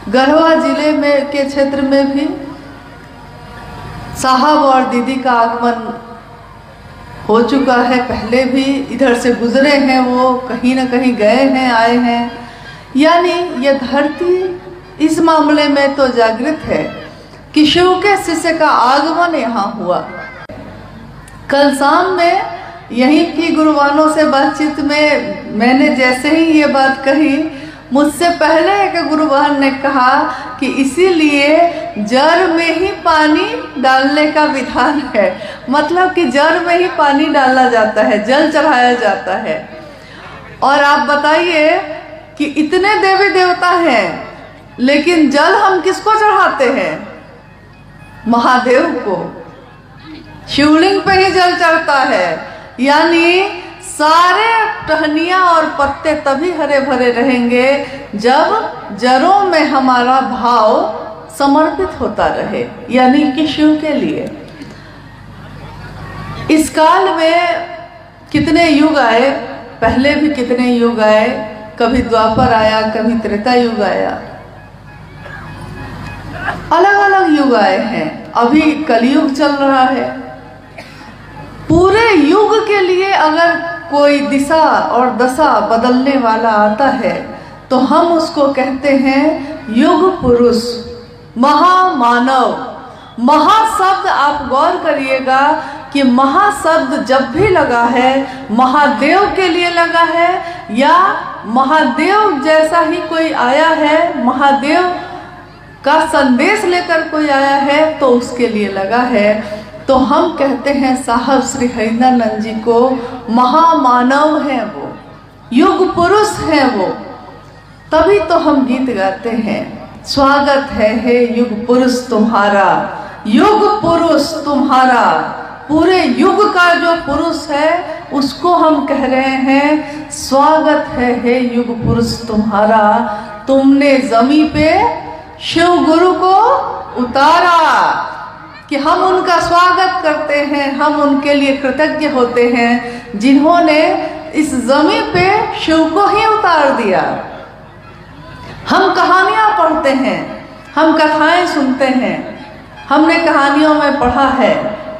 गढ़वा जिले में के क्षेत्र में भी साहब और दीदी का आगमन हो चुका है। पहले भी इधर से गुजरे हैं, वो कहीं ना कहीं गए हैं, आए हैं। यानी ये धरती इस मामले में तो जागृत है कि शिव के शिष्य का आगमन यहाँ हुआ। कल शाम में यहीं की गुरुवानों से बातचीत में मैंने जैसे ही ये बात कही, मुझसे पहले एक गुरुवान ने कहा कि इसीलिए जड़ में ही पानी डालने का विधान है। मतलब कि जड़ में ही पानी डाला जाता है, जल चढ़ाया जाता है। और आप बताइए कि इतने देवी देवता हैं, लेकिन जल हम किसको चढ़ाते हैं? महादेव को। शिवलिंग पे ही जल चढ़ता है। यानी सारे टहनियाँ और पत्ते तभी हरे भरे रहेंगे जब जड़ों में हमारा भाव समर्पित होता रहे, यानी कि शिव के लिए। इस काल में कितने युग आए, पहले भी कितने युग आए, कभी द्वापर आया, कभी त्रेता युग आया, अलग अलग युग आए हैं। अभी कलयुग चल रहा है। पूरे युग के लिए अगर कोई दिशा और दशा बदलने वाला आता है तो हम उसको कहते हैं युग पुरुष, महामानव। महाशब्द आप गौर करिएगा कि महाशब्द जब भी लगा है महादेव के लिए लगा है, या महादेव जैसा ही कोई आया है, महादेव का संदेश लेकर कोई आया है तो उसके लिए लगा है। तो हम कहते हैं साहब श्री हरिंदरानंद जी को महामानव हैं, वो युग पुरुष हैं वो। तभी तो हम गीत गाते हैं, स्वागत है हे युग पुरुष तुम्हारा, युग पुरुष तुम्हारा। पूरे युग का जो पुरुष है उसको हम कह रहे हैं स्वागत है हे युग पुरुष तुम्हारा। तुमने जमी पे शिव गुरु को उतारा, कि हम उनका स्वागत करते हैं, हम उनके लिए कृतज्ञ होते हैं जिन्होंने इस जमीन पे शिव को ही उतार दिया। हम कहानियां पढ़ते हैं, हम कथाएं सुनते हैं। हमने कहानियों में पढ़ा है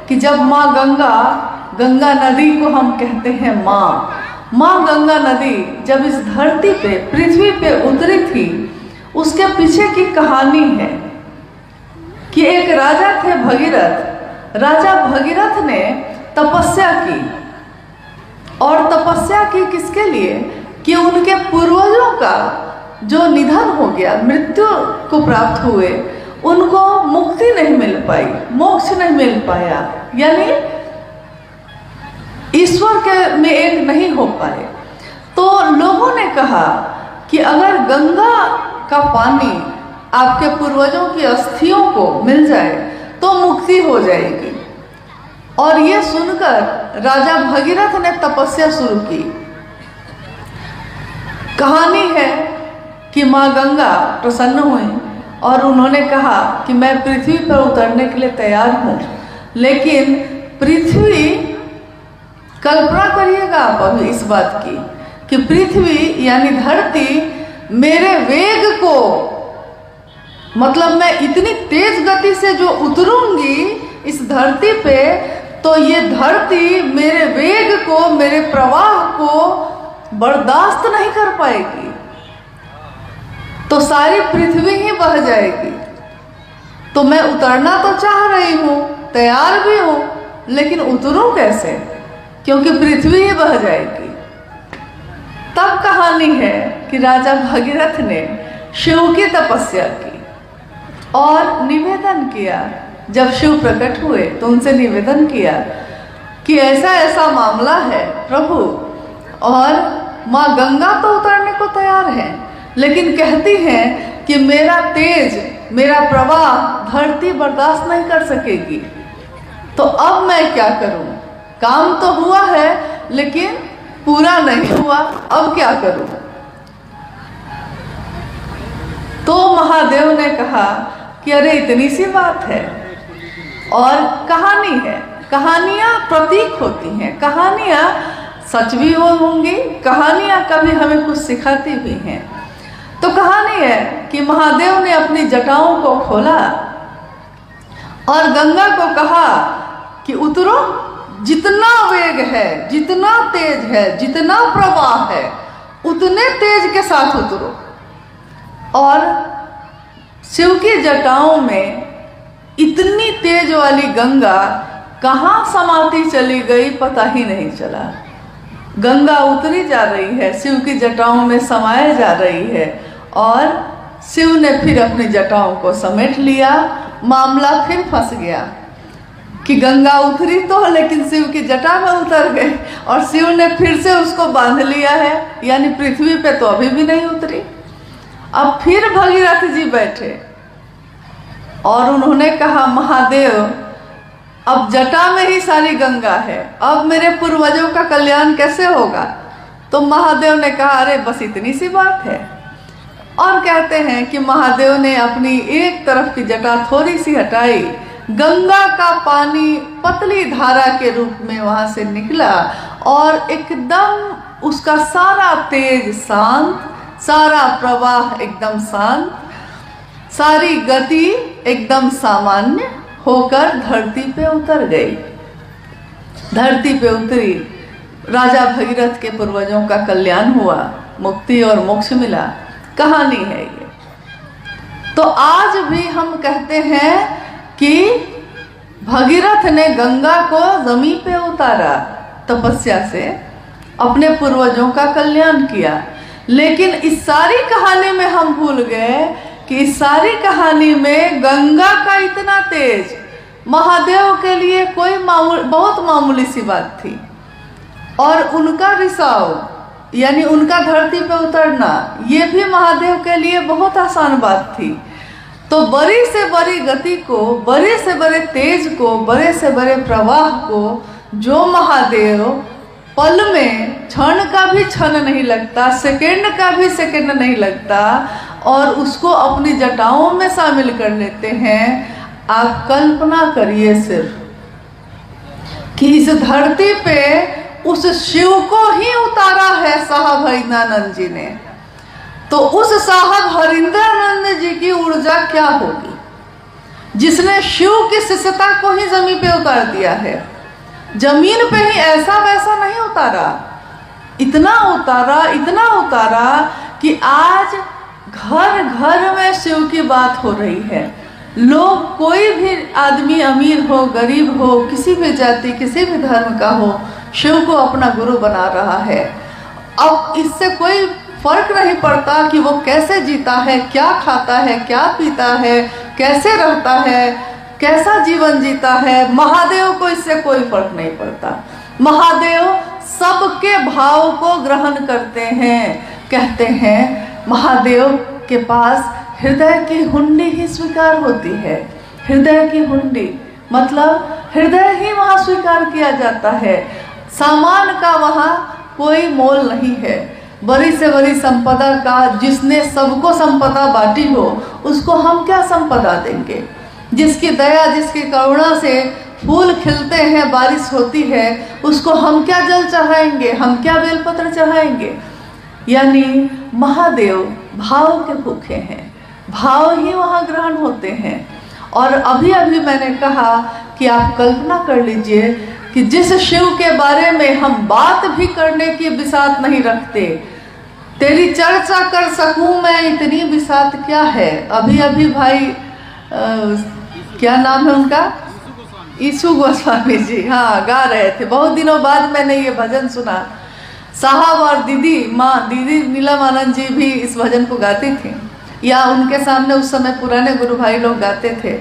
कि जब माँ गंगा नदी को हम कहते हैं माँ गंगा नदी जब इस धरती पे, पृथ्वी पे उतरी थी, उसके पीछे की कहानी है कि एक राजा थे भगीरथ। राजा भगीरथ ने तपस्या की, और तपस्या की किसके लिए? कि उनके पूर्वजों का जो निधन हो गया, मृत्यु को प्राप्त हुए, उनको मुक्ति नहीं मिल पाई, मोक्ष नहीं मिल पाया, यानी ईश्वर के में एक नहीं हो पाए। तो लोगों ने कहा कि अगर गंगा का पानी आपके पूर्वजों की अस्थियों को मिल जाए तो मुक्ति हो जाएगी। और ये सुनकर राजा भगीरथ ने तपस्या शुरू की। कहानी है कि माँ गंगा प्रसन्न हुई और उन्होंने कहा कि मैं पृथ्वी पर उतरने के लिए तैयार हूँ, लेकिन पृथ्वी, कल्पना करिएगा आप अभी इस बात की कि पृथ्वी यानी धरती मेरे वेग को, मतलब मैं इतनी तेज गति से जो उतरूंगी इस धरती पे, तो ये धरती मेरे वेग को, मेरे प्रवाह को बर्दाश्त नहीं कर पाएगी, तो सारी पृथ्वी ही बह जाएगी। तो मैं उतरना तो चाह रही हूँ, तैयार भी हूँ, लेकिन उतरूं कैसे? क्योंकि पृथ्वी ही बह जाएगी। तब कहानी है कि राजा भगीरथ ने शिव की तपस्या की और निवेदन किया। जब शिव प्रकट हुए तो उनसे निवेदन किया कि ऐसा ऐसा मामला है प्रभु, और माँ गंगा तो उतरने को तैयार है, लेकिन कहती हैं कि मेरा तेज, मेरा प्रवाह धरती बर्दाश्त नहीं कर सकेगी। तो अब मैं क्या करूं? काम तो हुआ है लेकिन पूरा नहीं हुआ, अब क्या करूं? तो महादेव ने कहा कि अरे इतनी सी बात है, और कहानी है, कहानियां प्रतीक होती हैं, कहानियां सच भी होंगी, कहानियां कभी हमें कुछ सिखाती भी हैं। तो कहानी है कि महादेव ने अपनी जटाओं को खोला और गंगा को कहा कि उतरो, जितना वेग है, जितना तेज है, जितना प्रवाह है, उतने तेज के साथ उतरो। और शिव की जटाओं में इतनी तेज वाली गंगा कहाँ समाती चली गई पता ही नहीं चला। गंगा उतरी जा रही है, शिव की जटाओं में समाये जा रही है, और शिव ने फिर अपनी जटाओं को समेट लिया। मामला फिर फंस गया कि गंगा उतरी तो, लेकिन शिव की जटा में उतर गए, और शिव ने फिर से उसको बांध लिया है, यानी पृथ्वी पे तो अभी भी नहीं उतरी। अब फिर भगीरथ जी बैठे और उन्होंने कहा, महादेव अब जटा में ही सारी गंगा है, अब मेरे पूर्वजों का कल्याण कैसे होगा? तो महादेव ने कहा, अरे बस इतनी सी बात है। और कहते हैं कि महादेव ने अपनी एक तरफ की जटा थोड़ी सी हटाई, गंगा का पानी पतली धारा के रूप में वहां से निकला, और एकदम उसका सारा तेज शांत, सारा प्रवाह एकदम शांत, सारी गति एकदम सामान्य होकर धरती पे उतर गई। धरती पे उतरी, राजा भगीरथ के पूर्वजों का कल्याण हुआ, मुक्ति और मोक्ष मिला। कहानी है ये। तो आज भी हम कहते हैं कि भगीरथ ने गंगा को जमीन पे उतारा तपस्या से, अपने पूर्वजों का कल्याण किया। लेकिन इस सारी कहानी में हम भूल गए कि इस सारी कहानी में गंगा का इतना तेज महादेव के लिए कोई बहुत मामूली सी बात थी, और उनका रिसाव यानी उनका धरती पे उतरना ये भी महादेव के लिए बहुत आसान बात थी। तो बड़ी से बड़ी गति को, बड़े से बड़े तेज को, बड़े से बड़े प्रवाह को जो महादेव पल में, क्षण का भी क्षण नहीं लगता, सेकंड का भी सेकंड नहीं लगता, और उसको अपनी जटाओं में शामिल कर लेते हैं। आप कल्पना करिए सिर्फ कि इस धरती पे उस शिव को ही उतारा है साहब हरिंद्रानंद जी ने, तो उस साहब हरिंद्रानंद जी की ऊर्जा क्या होगी, जिसने शिव की शिष्यता को ही जमीन पे उतार दिया है। जमीन पे ही ऐसा वैसा नहीं उतारा, इतना उतारा, इतना उतारा कि आज घर घर में शिव की बात हो रही है। लोग, कोई भी आदमी, अमीर हो, गरीब हो, किसी भी जाति, किसी भी धर्म का हो, शिव को अपना गुरु बना रहा है। अब इससे कोई फर्क नहीं पड़ता कि वो कैसे जीता है, क्या खाता है, क्या पीता है, कैसे रहता है, कैसा जीवन जीता है। महादेव को इससे कोई फर्क नहीं पड़ता। महादेव सबके भाव को ग्रहण करते हैं। कहते हैं महादेव के पास हृदय की हुंडी ही स्वीकार होती है। हृदय की हुंडी मतलब हृदय ही वहाँ स्वीकार किया जाता है। सामान का वहाँ कोई मोल नहीं है। बड़ी से बड़ी संपदा का, जिसने सबको संपदा बांटी हो, उसको हम क्या संपदा देंगे? जिसकी दया, जिसकी करुणा से फूल खिलते हैं, बारिश होती है, उसको हम क्या जल चढ़ाएंगे, हम क्या बेलपत्र चढ़ाएंगे? यानी महादेव भाव के भूखे हैं, भाव ही वहाँ ग्रहण होते हैं। और अभी अभी मैंने कहा कि आप कल्पना कर लीजिए कि जिस शिव के बारे में हम बात भी करने की बिसात नहीं रखते, तेरी चर्चा कर सकूं मैं इतनी बिसात क्या है। अभी अभी भाई क्या नाम है उनका, ईशु गोस्वामी जी, हाँ, गा रहे थे। बहुत दिनों बाद मैंने ये भजन सुना। साहब और दीदी, दीदी नीलम आनंद जी भी इस भजन को गाती थी, या उनके सामने उस समय पुराने गुरु भाई लोग गाते थे।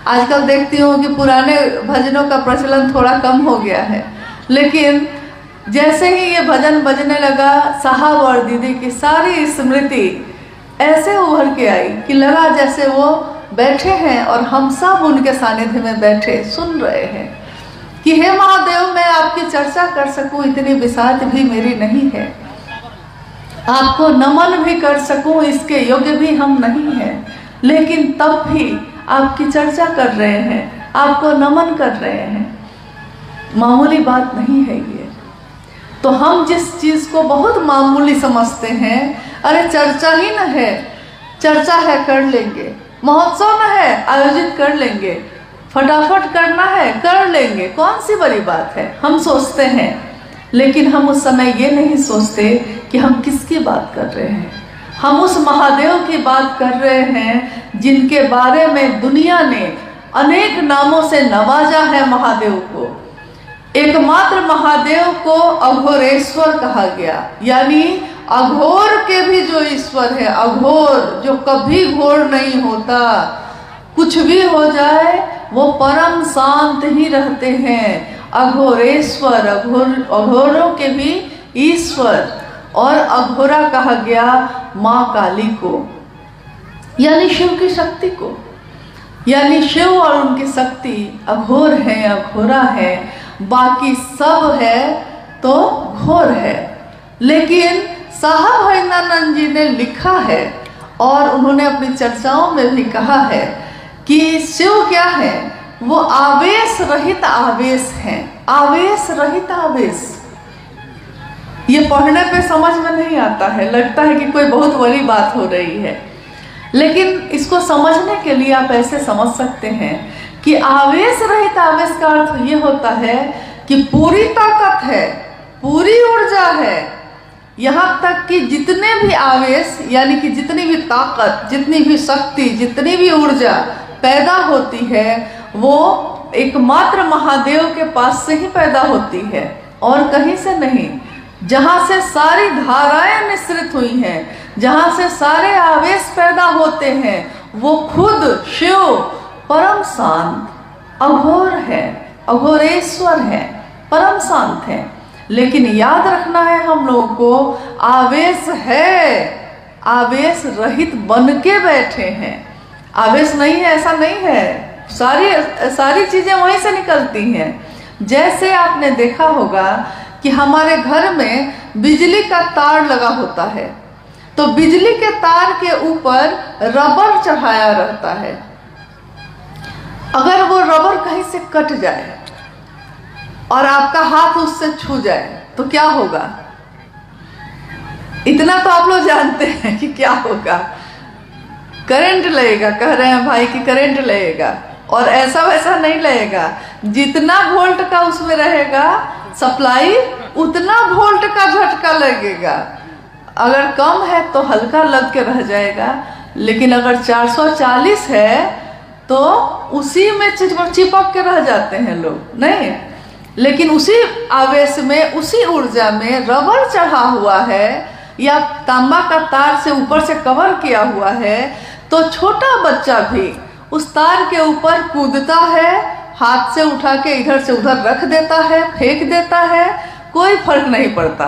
आजकल देखती हूँ कि पुराने भजनों का प्रचलन थोड़ा कम हो गया है, लेकिन जैसे ही ये भजन बजने लगा, साहब और दीदी की सारी स्मृति ऐसे उभर के आई कि लगा जैसे वो बैठे हैं और हम सब उनके सानिध्य में बैठे सुन रहे हैं कि हे महादेव, मैं आपकी चर्चा कर सकूं इतनी बिसात भी मेरी नहीं है, आपको नमन भी कर सकूं इसके योग्य भी हम नहीं हैं, लेकिन तब भी आपकी चर्चा कर रहे हैं, आपको नमन कर रहे हैं। मामूली बात नहीं है ये। तो हम जिस चीज़ को बहुत मामूली समझते हैं, अरे चर्चा ही न है, चर्चा है कर लेंगे, महोत्सव न है आयोजित कर लेंगे, फटाफट करना है कर लेंगे, कौन सी बड़ी बात है, हम सोचते हैं। लेकिन हम उस समय ये नहीं सोचते कि हम किसकी बात कर रहे हैं। हम उस महादेव की बात कर रहे हैं जिनके बारे में दुनिया ने अनेक नामों से नवाजा है। महादेव को, एकमात्र महादेव को अघोरेश्वर कहा गया, यानी अघोर के भी जो ईश्वर है, अघोर जो कभी घोर नहीं होता, कुछ भी हो जाए वो परम शांत ही रहते हैं। अघोरेश्वर, अघोरों के भी ईश्वर। और अघोरा कहा गया माँ काली को, यानी शिव की शक्ति को, यानी शिव और उनकी शक्ति अघोर है, अघोरा है, बाकी सब है तो घोर है। लेकिन साहब हरिनानंद जी ने लिखा है और उन्होंने अपनी चर्चाओं में भी कहा है कि शिव क्या है, वो आवेश रहित आवेश है। आवेश रहित आवेश, ये पढ़ने पे समझ में नहीं आता है, लगता है कि कोई बहुत बड़ी बात हो रही है। लेकिन इसको समझने के लिए आप ऐसे समझ सकते हैं कि आवेश रहित आवेश का अर्थ ये होता है कि पूरी ताकत है, पूरी ऊर्जा है, यहाँ तक कि जितने भी आवेश यानी कि जितनी भी ताकत, जितनी भी शक्ति, जितनी भी ऊर्जा पैदा होती है वो एकमात्र महादेव के पास से ही पैदा होती है और कहीं से नहीं। जहाँ से सारी धाराएं निश्रित हुई हैं, जहाँ से सारे आवेश पैदा होते हैं, वो खुद शिव परम शांत अघोर है, अघोरेश्वर है, परम शांत है। लेकिन याद रखना है हम लोगों को, आवेश है, आवेश रहित बन के बैठे हैं। आवेश नहीं है ऐसा नहीं है, सारी चीजें वहीं से निकलती हैं। जैसे आपने देखा होगा कि हमारे घर में बिजली का तार लगा होता है, तो बिजली के तार के ऊपर रबर चढ़ाया रहता है। अगर वो रबर कहीं से कट जाए और आपका हाथ उससे छू जाए तो क्या होगा? इतना तो आप लोग जानते हैं कि क्या होगा, करंट लगेगा। कह रहे हैं भाई कि करंट लगेगा, और ऐसा वैसा नहीं लगेगा। जितना वोल्ट का उसमें रहेगा सप्लाई, उतना वोल्ट का झटका लगेगा। अगर कम है तो हल्का लग के रह जाएगा, लेकिन अगर 440 है तो उसी में चिपक के रह जाते हैं लोग, नहीं। लेकिन उसी आवेश में, उसी ऊर्जा में रबर चढ़ा हुआ है या तांबा का तार से ऊपर से कवर किया हुआ है, तो छोटा बच्चा भी उस तार के ऊपर कूदता है, हाथ से उठा के इधर से उधर रख देता है, फेंक देता है, कोई फर्क नहीं पड़ता,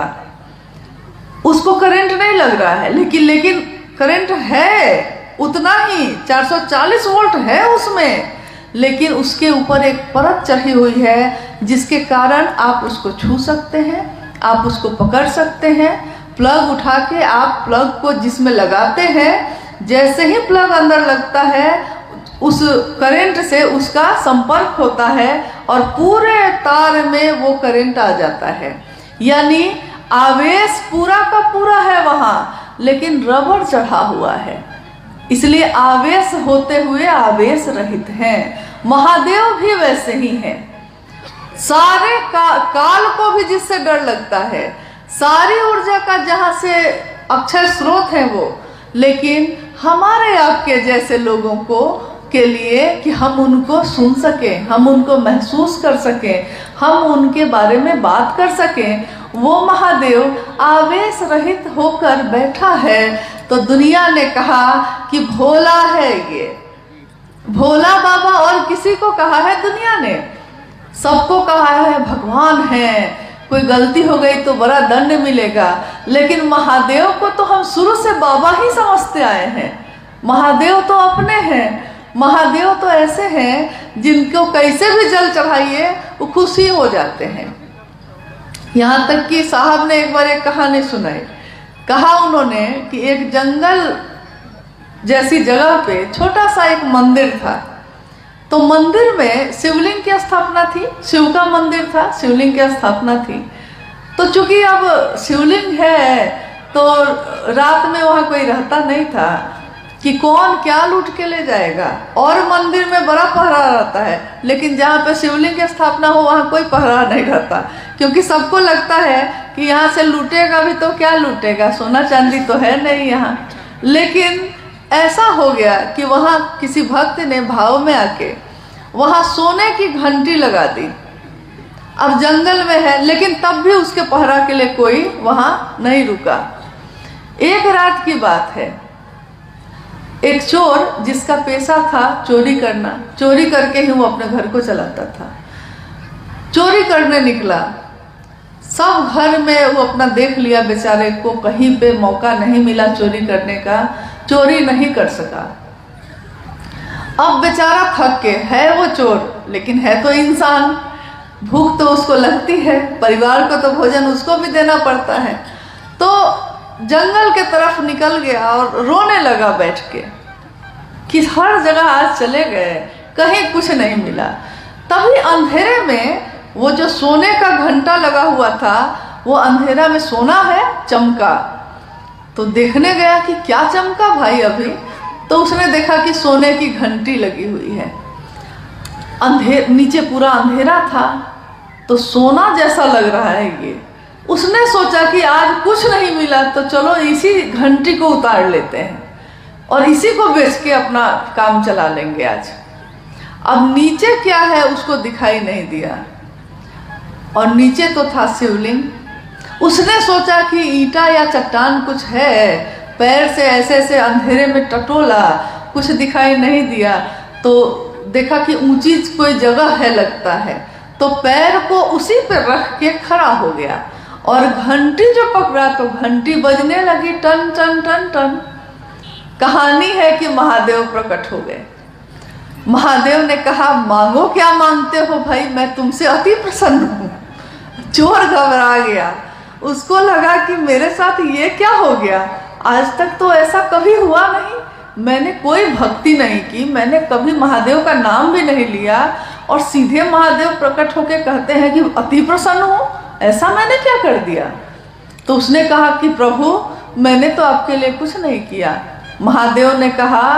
उसको करंट नहीं लग रहा है। लेकिन करंट है उतना ही, 440 वोल्ट है उसमें, लेकिन उसके ऊपर एक परत चढ़ी हुई है जिसके कारण आप उसको छू सकते हैं, आप उसको पकड़ सकते हैं। प्लग उठा के आप प्लग को जिसमें लगाते हैं, जैसे ही प्लग अंदर लगता है उस करंट से उसका संपर्क होता है और पूरे तार में वो करंट आ जाता है। यानी आवेश पूरा का पूरा है वहाँ, लेकिन रबर चढ़ा हुआ है, इसलिए आवेश होते हुए आवेश रहित हैं। महादेव भी वैसे ही हैं। सारे काल को भी जिससे डर लगता है, सारी ऊर्जा का जहाँ से अक्षय स्रोत है वो, लेकिन हमारे आपके जैसे लोगों को के लिए कि हम उनको सुन सकें, हम उनको महसूस कर सकें, हम उनके बारे में बात कर सकें, वो महादेव आवेश रहित होकर बैठा है। तो दुनिया ने कहा कि भोला है ये, भोला बाबा, और किसी को कहा है दुनिया ने, सबको कहा है भगवान है, कोई गलती हो गई तो बड़ा दंड मिलेगा। लेकिन महादेव को तो हम शुरू से बाबा ही समझते आए हैं। महादेव तो अपने हैं, महादेव तो ऐसे हैं जिनको कैसे भी जल चढ़ाइए वो खुशी हो जाते हैं। यहाँ तक कि साहब ने एक बार एक कहानी सुनाई। कहा उन्होंने कि एक जंगल जैसी जगह पे छोटा सा एक मंदिर था, तो मंदिर में शिवलिंग की स्थापना थी, शिव का मंदिर था, शिवलिंग की स्थापना थी। तो चूंकि अब शिवलिंग है तो रात में वहाँ कोई रहता नहीं था कि कौन क्या लूट के ले जाएगा। और मंदिर में बड़ा पहरा रहता है, लेकिन जहाँ पे शिवलिंग की स्थापना हो वहाँ कोई पहरा नहीं रहता, क्योंकि सबको लगता है कि यहाँ से लूटेगा भी तो क्या लूटेगा, सोना चांदी तो है नहीं यहाँ। लेकिन ऐसा हो गया कि वहाँ किसी भक्त ने भाव में आके वहाँ सोने की घंटी लगा दी। अब जंगल में है, लेकिन तब भी उसके पहरा के लिए कोई वहाँ नहीं रुका। एक रात की बात है, एक चोर जिसका पेशा था चोरी करना, चोरी करके ही वो अपने घर को चलाता था, चोरी करने निकला। सब घर में वो अपना देख लिया, बेचारे को कहीं पे मौका नहीं मिला चोरी करने का, चोरी नहीं कर सका। अब बेचारा थक के, है वो चोर लेकिन है तो इंसान, भूख तो उसको लगती है, परिवार को तो भोजन उसको भी देना पड़ता है। तो जंगल के तरफ निकल गया और रोने लगा बैठ के कि हर जगह आज चले गए, कहीं कुछ नहीं मिला। तभी अंधेरे में वो जो सोने का घंटा लगा हुआ था, वो अंधेरा में सोना है चमका। तो देखने गया कि क्या चमका भाई अभी, तो उसने देखा कि सोने की घंटी लगी हुई है। नीचे पूरा अंधेरा था, तो सोना जैसा लग रहा है ये। उसने सोचा कि आज कुछ नहीं मिला तो चलो इसी घंटी को उतार लेते हैं और इसी को बेच के अपना काम चला लेंगे आज। अब नीचे क्या है उसको दिखाई नहीं दिया, और नीचे तो था शिवलिंग। उसने सोचा कि ईंटा या चट्टान कुछ है, पैर से ऐसे ऐसे अंधेरे में टटोला, कुछ दिखाई नहीं दिया, तो देखा कि ऊंची कोई जगह है लगता है, तो पैर को उसी पर रख के खड़ा हो गया और घंटी जो पकड़ा तो घंटी बजने लगी, टन टन टन टन। कहानी है कि महादेव प्रकट हो गए। महादेव ने कहा, मांगो क्या मांगते हो भाई, मैं तुमसे अति प्रसन्न हूँ। चोर घबरा गया, उसको लगा कि मेरे साथ ये क्या हो गया, आज तक तो ऐसा कभी हुआ नहीं, मैंने कोई भक्ति नहीं की, मैंने कभी महादेव का नाम भी नहीं लिया, और सीधे महादेव प्रकट होके कहते हैं कि अति प्रसन्न हूँ, ऐसा मैंने क्या कर दिया। तो उसने कहा कि प्रभु मैंने तो आपके लिए कुछ नहीं किया। महादेव ने कहा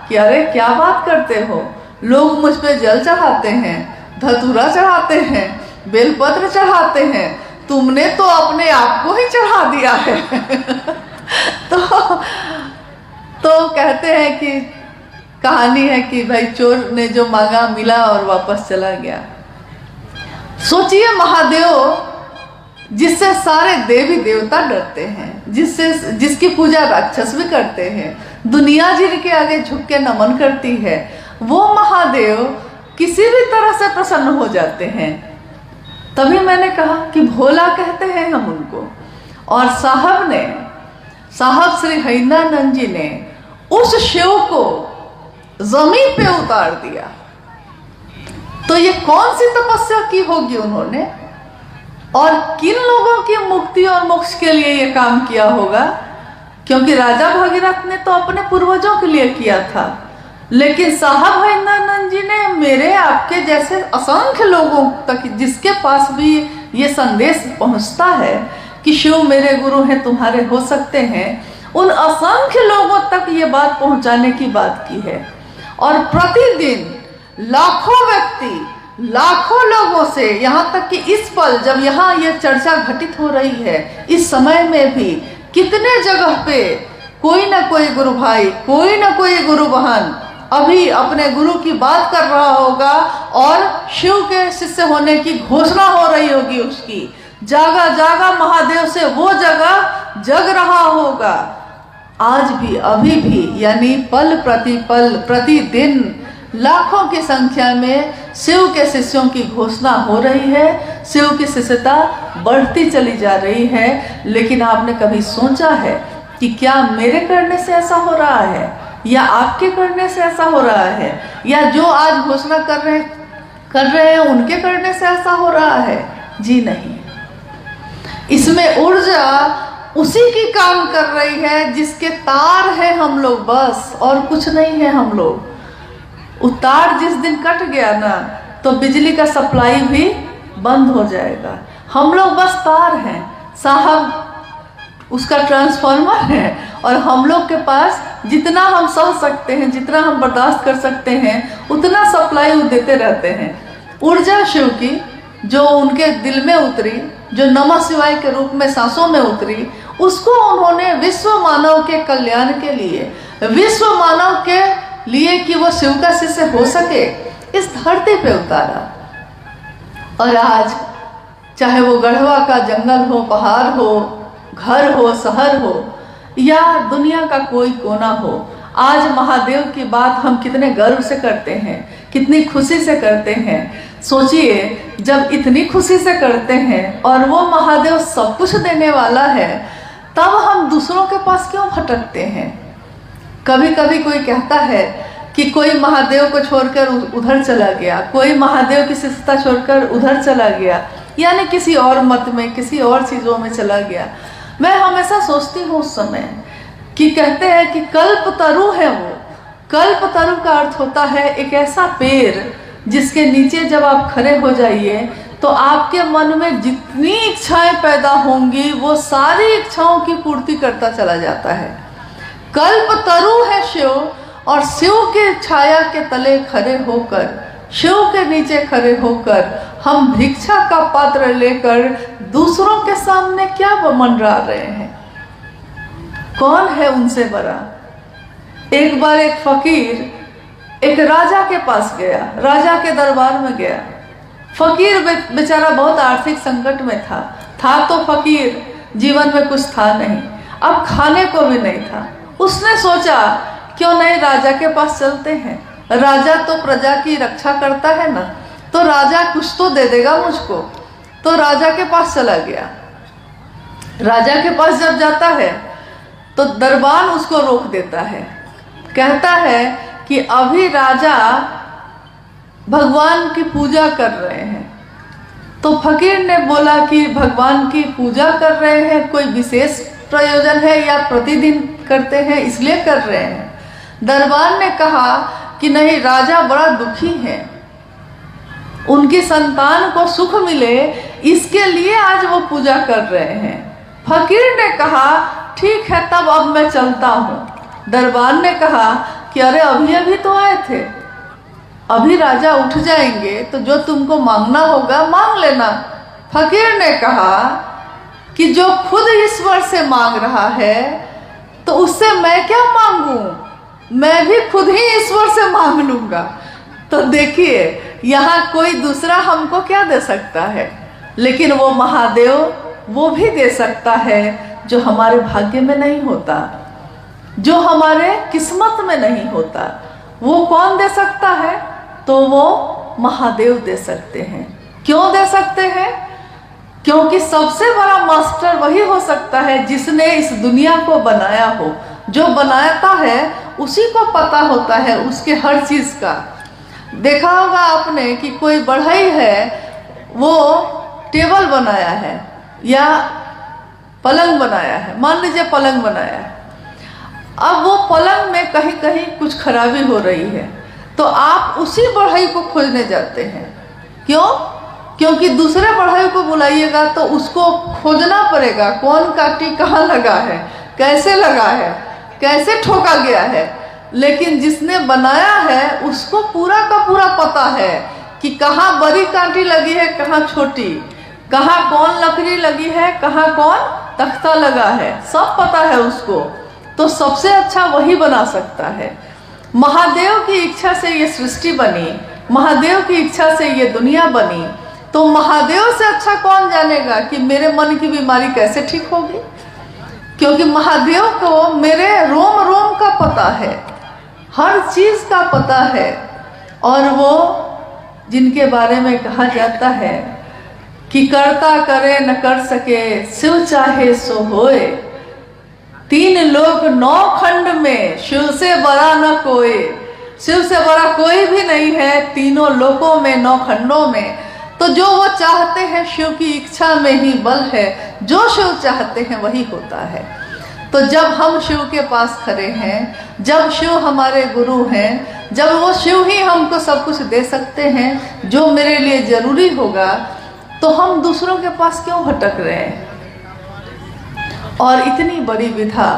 कि अरे क्या बात करते हो, लोग मुझ पे जल चढ़ाते हैं, धतूरा चढ़ाते हैं, बेलपत्र चढ़ाते हैं, तुमने तो अपने आप को ही चढ़ा दिया है। तो कहते हैं कि कहानी है कि भाई चोर ने जो मांगा मिला और वापस चला गया। सोचिए महादेव जिससे सारे देवी देवता डरते हैं, जिसकी पूजा राक्षस भी करते हैं, दुनिया जिनके आगे झुक के नमन करती है, वो महादेव किसी भी तरह से प्रसन्न हो जाते हैं। तभी मैंने कहा कि भोला कहते हैं हम उनको। और साहब श्री हरिनानंद जी ने उस शिव को जमीन पे उतार दिया। तो ये कौन सी तपस्या की होगी उन्होंने, और किन लोगों की मुक्ति और मोक्ष के लिए ये काम किया होगा, क्योंकि राजा भगीरथ ने तो अपने पूर्वजों के लिए किया था, लेकिन साहब हरिनानंद जी ने मेरे आपके जैसे असंख्य लोगों तक, जिसके पास भी ये संदेश पहुंचता है कि शिव मेरे गुरु हैं, तुम्हारे हो सकते हैं, उन असंख्य लोगों तक ये बात पहुंचाने की बात की है। और प्रतिदिन लाखों व्यक्ति, लाखों लोगों से, यहाँ तक कि इस पल जब यहाँ ये चर्चा घटित हो रही है, इस समय में भी कितने जगह पे कोई ना कोई गुरु भाई, कोई ना कोई गुरु बहन अभी अपने गुरु की बात कर रहा होगा और शिव के शिष्य होने की घोषणा हो रही होगी उसकी। जागा जागा महादेव से वो जगह जग रहा होगा। आज भी, अभी भी, यानी पल प्रति पल, प्रतिदिन लाखों की संख्या में शिव के शिष्यों की घोषणा हो रही है, शिव की शिष्यता बढ़ती चली जा रही है। लेकिन आपने कभी सोचा है कि क्या मेरे करने से ऐसा हो रहा है, या आपके करने से ऐसा हो रहा है, या जो आज घोषणा कर रहे हैं उनके करने से ऐसा हो रहा है? जी नहीं। इसमें ऊर्जा उसी की काम कर रही है जिसके तार है हम लोग, बस, और कुछ नहीं है हम लोग। तार जिस दिन कट गया ना, तो बिजली का सप्लाई भी बंद हो जाएगा। हम लोग बस तार हैं। साहब उसका ट्रांसफार्मर है, और हम लोग के पास जितना हम सह सकते हैं, जितना हम बर्दाश्त कर सकते हैं, उतना सप्लाई वो देते रहते हैं। ऊर्जा शिव की जो उनके दिल में उतरी, जो नमः शिवाय के रूप में सांसों में उतरी, उसको उन्होंने विश्व मानव के कल्याण के लिए, विश्व मानव के लिए कि वो शिव का शिष्य हो सके, इस धरती पे उतारा। और आज चाहे वो गढ़वा का जंगल हो, पहाड़ हो, घर हो, शहर हो, या दुनिया का कोई कोना हो, आज महादेव की बात हम कितने गर्व से करते हैं, कितनी खुशी से करते हैं। सोचिए, जब इतनी खुशी से करते हैं और वो महादेव सब कुछ देने वाला है, तब हम दूसरों के पास क्यों भटकते हैं? कभी कभी कोई कहता है कि कोई महादेव को छोड़कर उधर चला गया, कोई महादेव की शिष्यता छोड़कर उधर चला गया, यानी किसी और मत में, किसी और चीज़ों में चला गया। मैं हमेशा सोचती हूँ उस समय कि कहते हैं कि कल्पतरु है वो। कल्पतरु का अर्थ होता है एक ऐसा पेड़ जिसके नीचे जब आप खड़े हो जाइए तो आपके मन में जितनी इच्छाएं पैदा होंगी वो सारी इच्छाओं की पूर्ति करता चला जाता है। कल्पतरु है शिव, और शिव के छाया के तले खड़े होकर, शिव के नीचे खड़े होकर हम भिक्षा का पात्र लेकर दूसरों के सामने क्या मंडरा रहे हैं? कौन है उनसे बड़ा? एक बार एक फकीर एक राजा के पास गया, राजा के दरबार में गया। फकीर बेचारा बहुत आर्थिक संकट में था तो फकीर, जीवन में कुछ था नहीं, अब खाने को भी नहीं था। उसने सोचा क्यों नहीं राजा के पास चलते हैं, राजा तो प्रजा की रक्षा करता है ना, तो राजा कुछ तो दे देगा मुझको। तो राजा के पास चला गया। राजा के पास जब जाता है तो दरबार उसको रोक देता है, कहता है कि अभी राजा भगवान की पूजा कर रहे हैं। तो फकीर ने बोला कि भगवान की पूजा कर रहे हैं, कोई विशेष प्रयोजन है या प्रतिदिन करते हैं इसलिए कर रहे हैं? दरबार ने कहा कि नहीं, राजा बड़ा दुखी है, उनकी संतान को सुख मिले इसके लिए आज वो पूजा कर रहे हैं। फकीर ने कहा ठीक है, तब अब मैं चलता हूँ। दरबार ने कहा कि अरे अभी अभी तो आए थे, अभी राजा उठ जाएंगे तो जो तुमको मांगना होगा मांग लेना। फकीर ने कहा कि जो खुद ईश्वर से मांग रहा है तो उससे मैं क्या मांगूं, मैं भी खुद ही ईश्वर से मांग लूंगा। तो देखिए, यहाँ कोई दूसरा हमको क्या दे सकता है, लेकिन वो महादेव वो भी दे सकता है जो हमारे भाग्य में नहीं होता, जो हमारे किस्मत में नहीं होता। वो कौन दे सकता है? तो वो महादेव दे सकते हैं। क्यों दे सकते हैं? क्योंकि सबसे बड़ा मास्टर वही हो सकता है जिसने इस दुनिया को बनाया हो। जो बनाता है उसी को पता होता है उसके हर चीज का। देखा होगा आपने कि कोई बढ़ई है, वो टेबल बनाया है या पलंग बनाया है, मान लीजिए पलंग बनाया है। अब वो पलंग में कहीं कहीं कुछ खराबी हो रही है, तो आप उसी बढ़ई को खोजने जाते हैं। क्यों? क्योंकि दूसरे बढ़ई को बुलाइएगा तो उसको खोजना पड़ेगा, कौन काटी कहाँ लगा है, कैसे लगा है, कैसे ठोका गया है। लेकिन जिसने बनाया है उसको पूरा का पूरा पता है कि कहाँ बड़ी कांटी लगी है, कहाँ छोटी, कहाँ कौन लकड़ी लगी है, कहाँ कौन तख्ता लगा है, सब पता है उसको। तो सबसे अच्छा वही बना सकता है। महादेव की इच्छा से ये सृष्टि बनी, महादेव की इच्छा से ये दुनिया बनी, तो महादेव से अच्छा कौन जानेगा कि मेरे मन की बीमारी कैसे ठीक होगी? क्योंकि महादेव को मेरे रोम रोम का पता है, हर चीज का पता है। और वो जिनके बारे में कहा जाता है कि करता करे न कर सके, शिव चाहे सो होए, तीन लोक नौ खंड में शिव से बड़ा न कोई। शिव से बड़ा कोई भी नहीं है तीनों लोकों में, नौ खंडों में। तो जो वो चाहते हैं, शिव की इच्छा में ही बल है, जो शिव चाहते हैं वही होता है। तो जब हम शिव के पास खड़े हैं, जब शिव हमारे गुरु हैं, जब वो शिव ही हमको सब कुछ दे सकते हैं जो मेरे लिए जरूरी होगा, तो हम दूसरों के पास क्यों भटक रहे हैं? और इतनी बड़ी विधा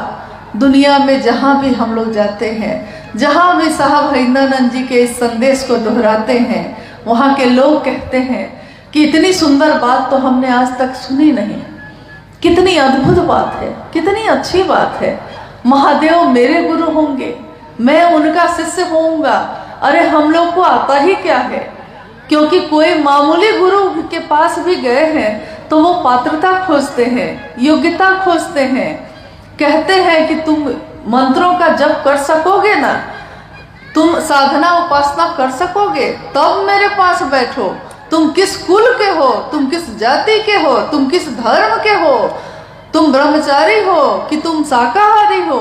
दुनिया में जहाँ भी हम लोग जाते हैं, जहाँ भी साहब हरिंद्रानंद जी के इस संदेश को दोहराते हैं, वहाँ के लोग कहते हैं कि इतनी सुंदर बात तो हमने आज तक सुनी नहीं। कितनी अद्भुत बात है, कितनी अच्छी बात है। महादेव मेरे गुरु होंगे, मैं उनका शिष्य होऊंगा। अरे हम लोग को आता ही क्या है, क्योंकि कोई मामूली गुरु के पास भी गए हैं तो वो पात्रता खोजते हैं, योग्यता खोजते हैं। कहते हैं कि तुम मंत्रों का जप कर सकोगे ना, तुम साधना उपासना कर सकोगे, तब मेरे पास बैठो। तुम किस कुल के हो, तुम किस जाति के हो, तुम किस धर्म के हो, तुम ब्रह्मचारी हो कि तुम शाकाहारी हो।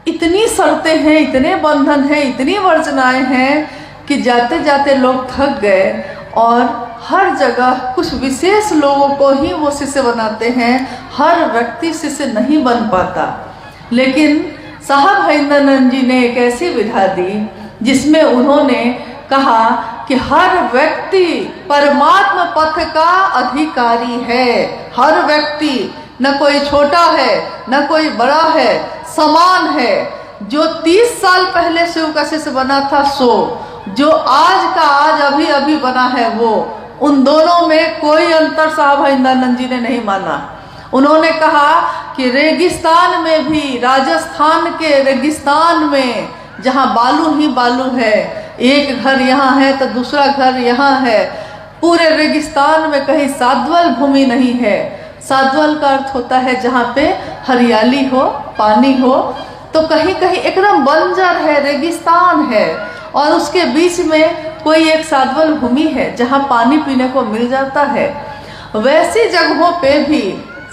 इतनी शर्तें हैं, इतने बंधन हैं, इतनी वर्जनाएं हैं कि जाते जाते लोग थक गए और हर जगह कुछ विशेष लोगों को ही वो शिष्य बनाते हैं, हर व्यक्ति शिष्य नहीं बन पाता। लेकिन साहब हरिंद्रानंद जी ने एक ऐसी विधा दी जिसमें उन्होंने कहा कि हर व्यक्ति परमात्मा पथ का अधिकारी है। हर व्यक्ति, न कोई छोटा है न कोई बड़ा है, समान है। जो 30 साल पहले शिव का शिष्य बना था सो, जो आज का आज अभी अभी बना है वो, उन दोनों में कोई अंतर साहब हरिंद्रानंद जी ने नहीं माना। उन्होंने कहा कि रेगिस्तान में भी, राजस्थान के रेगिस्तान में जहाँ बालू ही बालू है, एक घर यहाँ है तो दूसरा घर यहाँ है, पूरे रेगिस्तान में कहीं साद्वल भूमि नहीं है। साद्वल का अर्थ होता है जहाँ पे हरियाली हो, पानी हो, तो कहीं कहीं एकदम बंजर है, रेगिस्तान है, और उसके बीच में कोई एक साद्वल भूमि है जहाँ पानी पीने को मिल जाता है। वैसी जगहों पे भी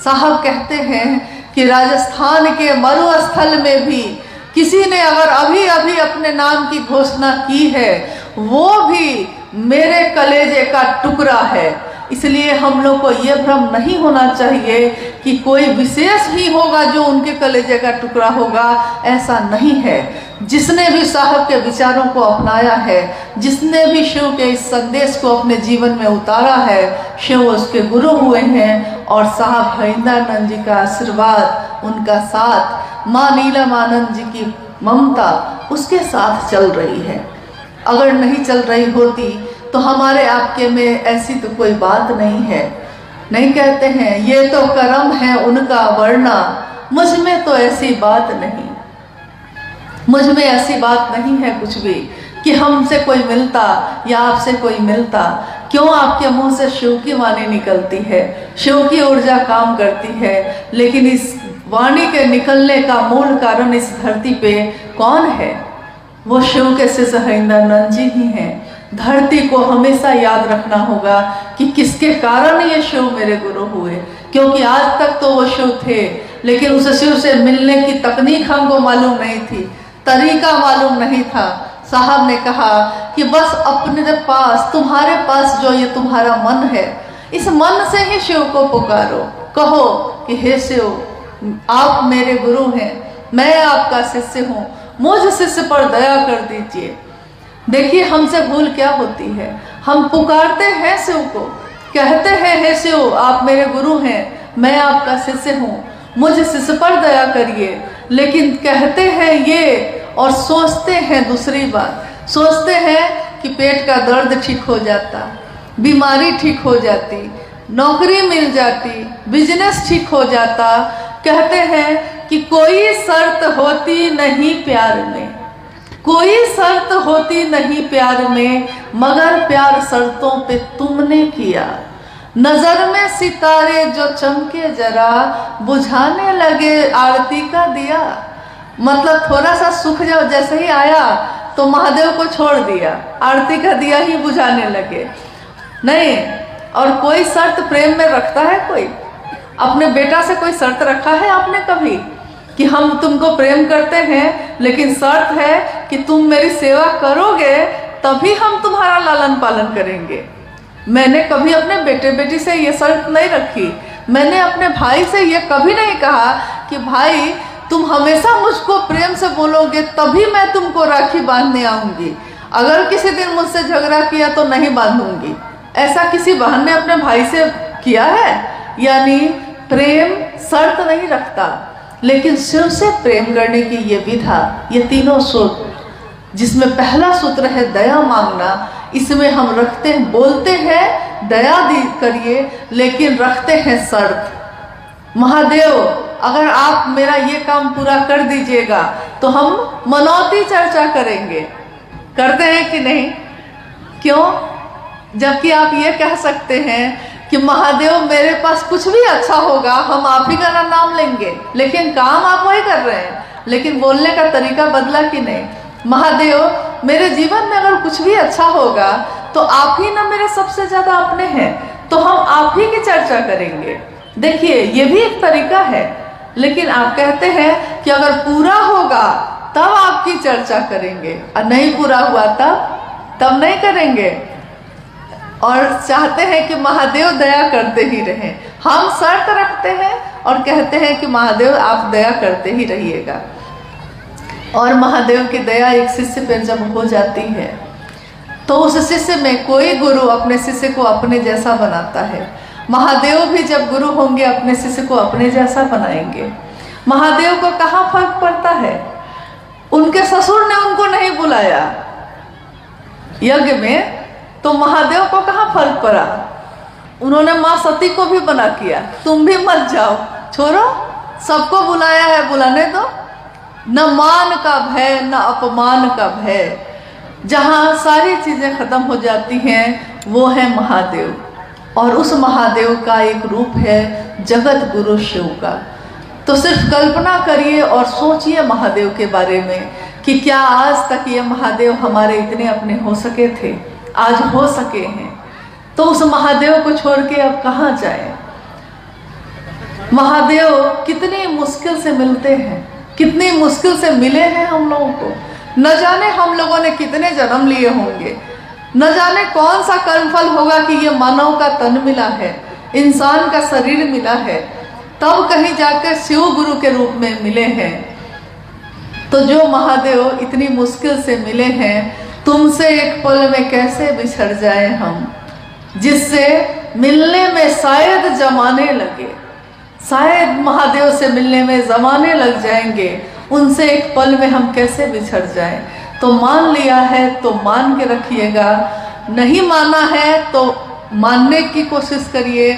साहब कहते हैं कि राजस्थान के मरुस्थल में भी किसी ने अगर अभी अभी अपने नाम की घोषणा की है, वो भी मेरे कलेजे का टुकड़ा है। इसलिए हम लोग को ये भ्रम नहीं होना चाहिए कि कोई विशेष ही होगा जो उनके कलेजे का टुकड़ा होगा, ऐसा नहीं है। जिसने भी साहब के विचारों को अपनाया है, जिसने भी शिव के इस संदेश को अपने जीवन में उतारा है, शिव उसके गुरु हुए हैं। और साहब हरिंद्रानंद जी का आशीर्वाद, उनका साथ, माँ नीलमानंद जी की ममता उसके साथ चल रही है। अगर नहीं चल रही होती तो हमारे आपके में ऐसी तो कोई बात नहीं है। नहीं कहते हैं ये तो कर्म है उनका, वरना मुझ में तो ऐसी बात नहीं, मुझ में ऐसी बात नहीं है कुछ भी कि हमसे कोई मिलता या आपसे कोई मिलता। क्यों आपके मुंह से शिव की वाणी निकलती है, शिव की ऊर्जा काम करती है, लेकिन इस वाणी के निकलने का मूल कारण इस धरती पे कौन है? वो शिव के शिष्य हरिंद्रानंद जी ही हैं। धरती को हमेशा याद रखना होगा कि किसके कारण ये शिव मेरे गुरु हुए, क्योंकि आज तक तो वो शिव थे, लेकिन उस शिव से मिलने की तकनीक हमको मालूम नहीं थी, तरीका मालूम नहीं था। साहब ने कहा कि बस अपने पास, तुम्हारे पास जो ये तुम्हारा मन है, इस मन से ही शिव को पुकारो। कहो कि हे शिव, आप मेरे गुरु हैं, मैं आपका शिष्य हूँ, मुझ शिष्य पर दया कर दीजिए। देखिए हमसे भूल क्या होती है, हम पुकारते हैं शिव को, कहते हैं हे शिव आप मेरे गुरु हैं, मैं आपका शिष्य हूँ, मुझ शिष्य पर दया करिए। लेकिन कहते हैं ये और सोचते हैं दूसरी बात, सोचते हैं कि पेट का दर्द ठीक हो जाता, बीमारी ठीक हो जाती, नौकरी मिल जाती, बिजनेस ठीक हो जाता। कहते हैं कि कोई शर्त होती नहीं प्यार में, कोई शर्त होती नहीं प्यार में, मगर प्यार शर्तों पे तुमने किया। नजर में सितारे जो चमके जरा, बुझाने लगे आरती का दिया। मतलब थोड़ा सा सुख जब जैसे ही आया तो महादेव को छोड़ दिया, आरती का दिया ही बुझाने लगे। नहीं, और कोई शर्त प्रेम में रखता है कोई? अपने बेटा से कोई शर्त रखा है आपने कभी कि हम तुमको प्रेम करते हैं, लेकिन शर्त है कि तुम मेरी सेवा करोगे तभी हम तुम्हारा लालन पालन करेंगे? मैंने कभी अपने बेटे बेटी से ये शर्त नहीं रखी। मैंने अपने भाई से ये कभी नहीं कहा कि भाई तुम हमेशा मुझको प्रेम से बोलोगे तभी मैं तुमको राखी बांधने आऊंगी, अगर किसी दिन मुझसे झगड़ा किया तो नहीं बांधूंगी। ऐसा किसी बहन ने अपने भाई से किया है? यानी प्रेम शर्त नहीं रखता, लेकिन शिव से प्रेम करने की ये विधा, ये तीनों सूत्र, जिसमें पहला सूत्र है दया मांगना, इसमें हम रखते हैं, बोलते हैं दया करिए, लेकिन रखते हैं शर्त। महादेव अगर आप मेरा ये काम पूरा कर दीजिएगा तो हम मनौती चर्चा करेंगे। करते हैं कि नहीं? क्यों? जबकि आप ये कह सकते हैं कि महादेव मेरे पास कुछ भी अच्छा होगा हम आप ही का नाम लेंगे, लेकिन काम आप वही कर रहे हैं, लेकिन बोलने का तरीका बदला कि नहीं? महादेव मेरे जीवन में अगर कुछ भी अच्छा होगा तो आप ही ना मेरे सबसे ज्यादा अपने हैं, तो हम आप ही की चर्चा करेंगे। देखिए ये भी एक तरीका है, लेकिन आप कहते हैं कि अगर पूरा होगा तब आपकी चर्चा करेंगे, और नहीं पूरा हुआ तब नहीं करेंगे। और चाहते हैं कि महादेव दया करते ही रहें। हम शर्त रखते हैं और कहते हैं कि महादेव आप दया करते ही रहिएगा। और महादेव की दया एक शिष्य पर जब हो जाती है तो उस शिष्य में कोई गुरु अपने शिष्य को अपने जैसा बनाता है। महादेव भी जब गुरु होंगे अपने शिष्य को अपने जैसा बनाएंगे। महादेव को कहाँ फर्क पड़ता है? उनके ससुर ने उनको नहीं बुलाया यज्ञ में, तो महादेव को कहाँ फर्क पड़ा? उन्होंने माँ सती को भी मना किया, तुम भी मत जाओ, छोड़ो, सबको बुलाया है, बुलाने दो। न मान का भय न अपमान का भय, जहाँ सारी चीजें खत्म हो जाती हैं वो है महादेव। और उस महादेव का एक रूप है जगत गुरु शिव का। तो सिर्फ कल्पना करिए और सोचिए महादेव के बारे में कि क्या आज तक ये महादेव हमारे इतने अपने हो सके थे, आज हो सके हैं, तो उस महादेव को छोड़ के अब कहाँ जाए? महादेव कितनी मुश्किल से मिलते हैं, कितनी मुश्किल से मिले हैं हम लोगों को। न जाने हम लोगों ने कितने जन्म लिए होंगे, न जाने कौन सा कर्मफल होगा कि ये मानव का तन मिला है, इंसान का शरीर मिला है, तब कहीं जाकर शिव गुरु के रूप में मिले हैं। तो जो महादेव इतनी मुश्किल से मिले हैं, तुमसे एक पल में कैसे बिछड़ जाए हम, जिससे मिलने में शायद जमाने लगे, शायद महादेव से मिलने में जमाने लग जाएंगे, उनसे एक पल में हम कैसे बिछड़ जाएं। तो मान लिया है तो मान के रखिएगा, नहीं माना है तो मानने की कोशिश करिए,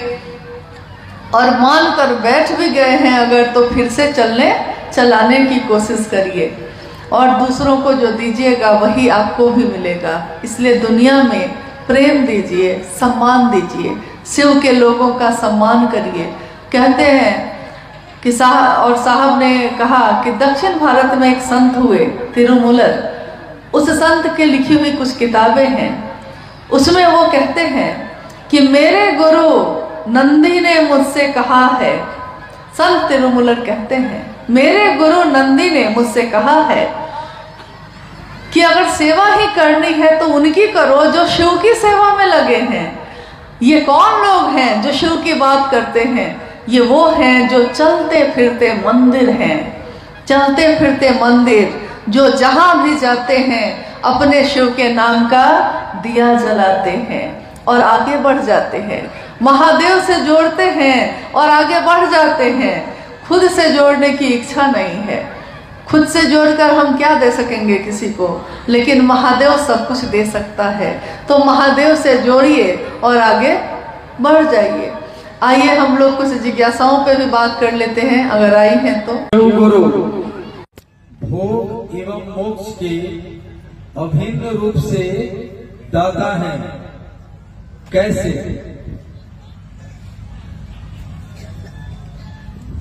और मान कर बैठ भी गए हैं अगर तो फिर से चलाने की कोशिश करिए। और दूसरों को जो दीजिएगा वही आपको भी मिलेगा। इसलिए दुनिया में प्रेम दीजिए, सम्मान दीजिए, शिव के लोगों का सम्मान करिए। कहते हैं कि साहब ने कहा कि दक्षिण भारत में एक संत हुए तिरुमूलर, उस संत के लिखी हुई कुछ किताबें हैं, उसमें वो कहते हैं कि मेरे गुरु नंदी ने मुझसे कहा है, संत तिरुमूलर कहते हैं मेरे गुरु नंदी ने मुझसे कहा है कि अगर सेवा ही करनी है तो उनकी करो जो शिव की सेवा में लगे हैं। ये कौन लोग हैं जो शिव की बात करते हैं? ये वो हैं जो चलते फिरते मंदिर हैं, चलते फिरते मंदिर, जो जहां भी जाते हैं अपने शिव के नाम का दिया जलाते हैं और आगे बढ़ जाते हैं, महादेव से जोड़ते हैं और आगे बढ़ जाते हैं। खुद से जोड़ने की इच्छा नहीं है, खुद से जोड़कर हम क्या दे सकेंगे किसी को, लेकिन महादेव सब कुछ दे सकता है। तो महादेव से जोड़िए और आगे बढ़ जाइए। आइए हम लोग कुछ जिज्ञासाओं पे भी बात कर लेते हैं, अगर आई हैं तो। गुरु भोग एवं मोक्ष के अभिन्न रूप से दाता है, कैसे?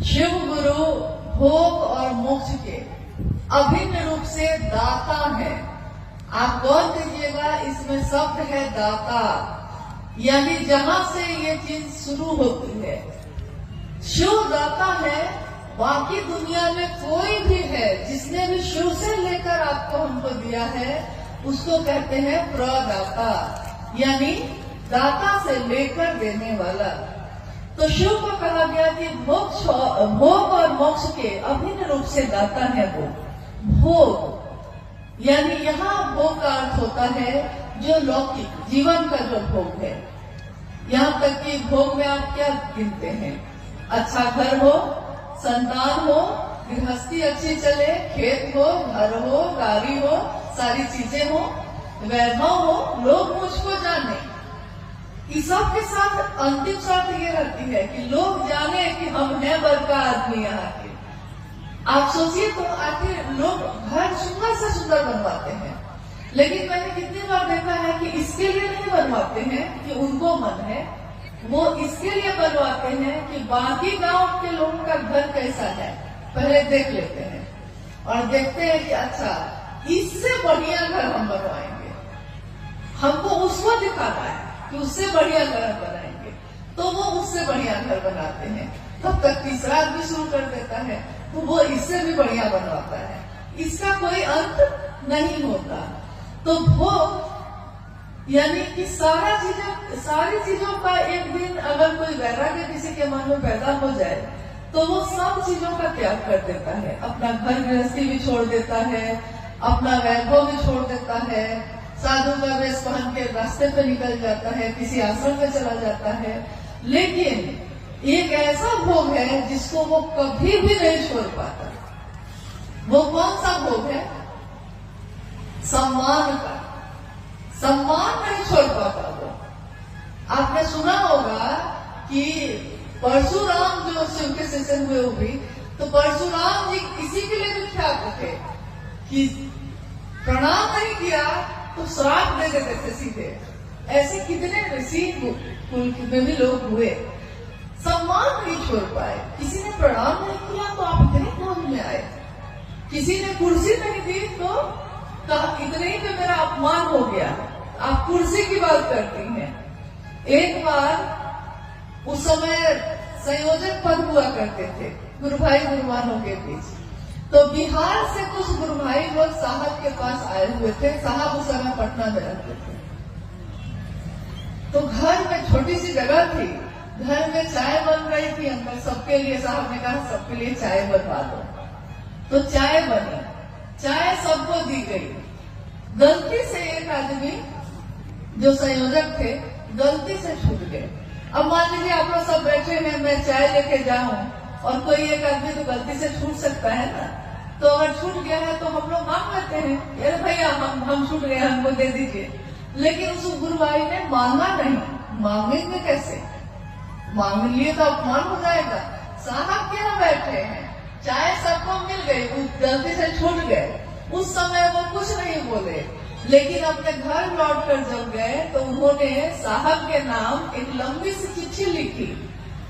शिव गुरु भोग और मोक्ष के अभिन्न रूप से दाता है। आप गौर कीजिएगा, इसमें शब्द है दाता, यानी जहां से ये चीज शुरू होती है। शिव दाता है, बाकी दुनिया में कोई भी है जिसने भी शिव से लेकर आपको हमको दिया है उसको कहते हैं प्रदाता, यानी दाता से लेकर देने वाला। तो शिव को कहा गया कि भोग और मोक्ष के अभिन्न रूप से दाता है वो। भोग यानी यहाँ भोग का अर्थ होता है जो लौकिक जीवन का जो भोग है। यहाँ तक कि भोग में आप क्या गिनते हैं? अच्छा घर हो, संतान हो, गृहस्थी अच्छी चले, खेत हो, घर हो, गाड़ी हो, सारी चीजें हो, वैभव हो, लोग मुझको जाने। इस सब के साथ अंतिम शर्त ये रहती है कि लोग जाने कि हम हैं बड़का आदमी यहाँ के। आप सोचिए तो आखिर लोग घर सुंदर से सुंदर बनवाते हैं, लेकिन मैंने कितनी बार देखा है कि इसके लिए नहीं बनवाते हैं कि उनको मन है, वो इसके लिए बनवाते हैं कि बाकी गांव के लोगों का घर कैसा है पहले देख लेते हैं और देखते हैं कि अच्छा इससे बढ़िया घर हम बनवाएंगे, हमको उसको दिखाना है कि उससे बढ़िया घर बनाएंगे, तो वो उससे बढ़िया घर बनाते हैं। तब तक तीसरा आदमी शुरू कर देता है तो वो इससे भी बढ़िया बनवाता है, इसका कोई अंत नहीं होता। तो वो यानी कि सारी चीजों का एक दिन अगर कोई वैराग्य किसी के मन में पैदा हो जाए तो वो सब चीजों का त्याग कर देता है, अपना घर गृहस्थी भी छोड़ देता है, अपना वैभव भी छोड़ देता है, साधु का वेश पहन के रास्ते पे निकल जाता है, किसी आश्रम में चला जाता है। लेकिन एक ऐसा भोग है जिसको वो कभी भी नहीं छोड़ पाता। वो कौन सा भोग है? सम्मान का। सम्मान नहीं छोड़ पाता वो। आपने सुना होगा कि परशुराम जो शिव के शिष्य हुए वो भी, तो परशुराम जी इसी के लिए विख्यात थे कि प्रणाम नहीं किया तो श्राप दे देते थे सीधे। ऐसे कितने ऋषि कुल में भी लोग हुए, सम्मान नहीं छोड़ पाए। किसी ने प्रणाम नहीं किया तो आप इतने क्रोध में आए, किसी ने कुर्सी नहीं दी तो कहा इतने ही में मेरा अपमान हो गया, आप कुर्सी की बात करती हैं। एक बार उस समय संयोजक पद हुआ करते थे गुरु भाई गुरुमानों के बीच, तो बिहार से कुछ गुरु भाई लोग साहब के पास आए हुए थे। साहब उस समय पटना में रहते थे, तो घर में छोटी सी जगह थी, घर में चाय बन रही थी अंदर सबके लिए। साहब ने कहा सबके लिए चाय बनवा दो, तो चाय बनी, चाय सबको दी गई। गलती से एक आदमी जो संयोजक थे गलती से छूट गए। अब मान लीजिए आप लोग सब बैठे हैं, मैं चाय लेके जाऊं और कोई एक आदमी तो गलती से छूट सकता है ना, तो अगर छूट गया है तो हम लोग मांग लेते हैं, अरे भैया हम छूट गए, हमको दे दीजिए। लेकिन उस गुरु भाई ने मांगा नहीं। मांगेंगे कैसे? मांग लिए तो अपमान हो जाएगा। साहब क्या बैठे हैं, चाय सबको मिल गई, गलती से छूट गए, उस समय वो कुछ नहीं बोले। लेकिन अपने घर लौटकर जब गए तो उन्होंने साहब के नाम एक लंबी सी चिट्ठी लिखी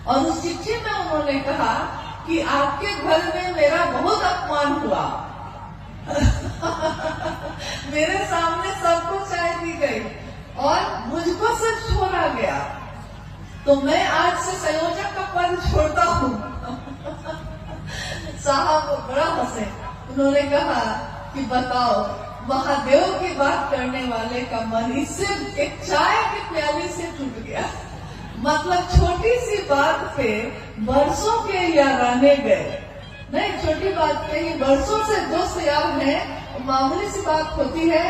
और उस चिट्ठी में उन्होंने कहा कि आपके घर में मेरा बहुत अपमान हुआ मेरे सामने सबको चाय दी गई और मुझको सिर्फ छोड़ा गया, तो मैं आज से संयोजक का पद छोड़ता हूँ साहब बड़ा हंसे। उन्होंने कहा कि बताओ, महादेव की बात करने वाले का मन इससे एक चाय की प्याली से टूट गया। मतलब छोटी सी बात पे बरसों के याराने गए। नहीं, छोटी बात पे ही बरसों से दोस्त यार हैं, मामूली सी बात होती है,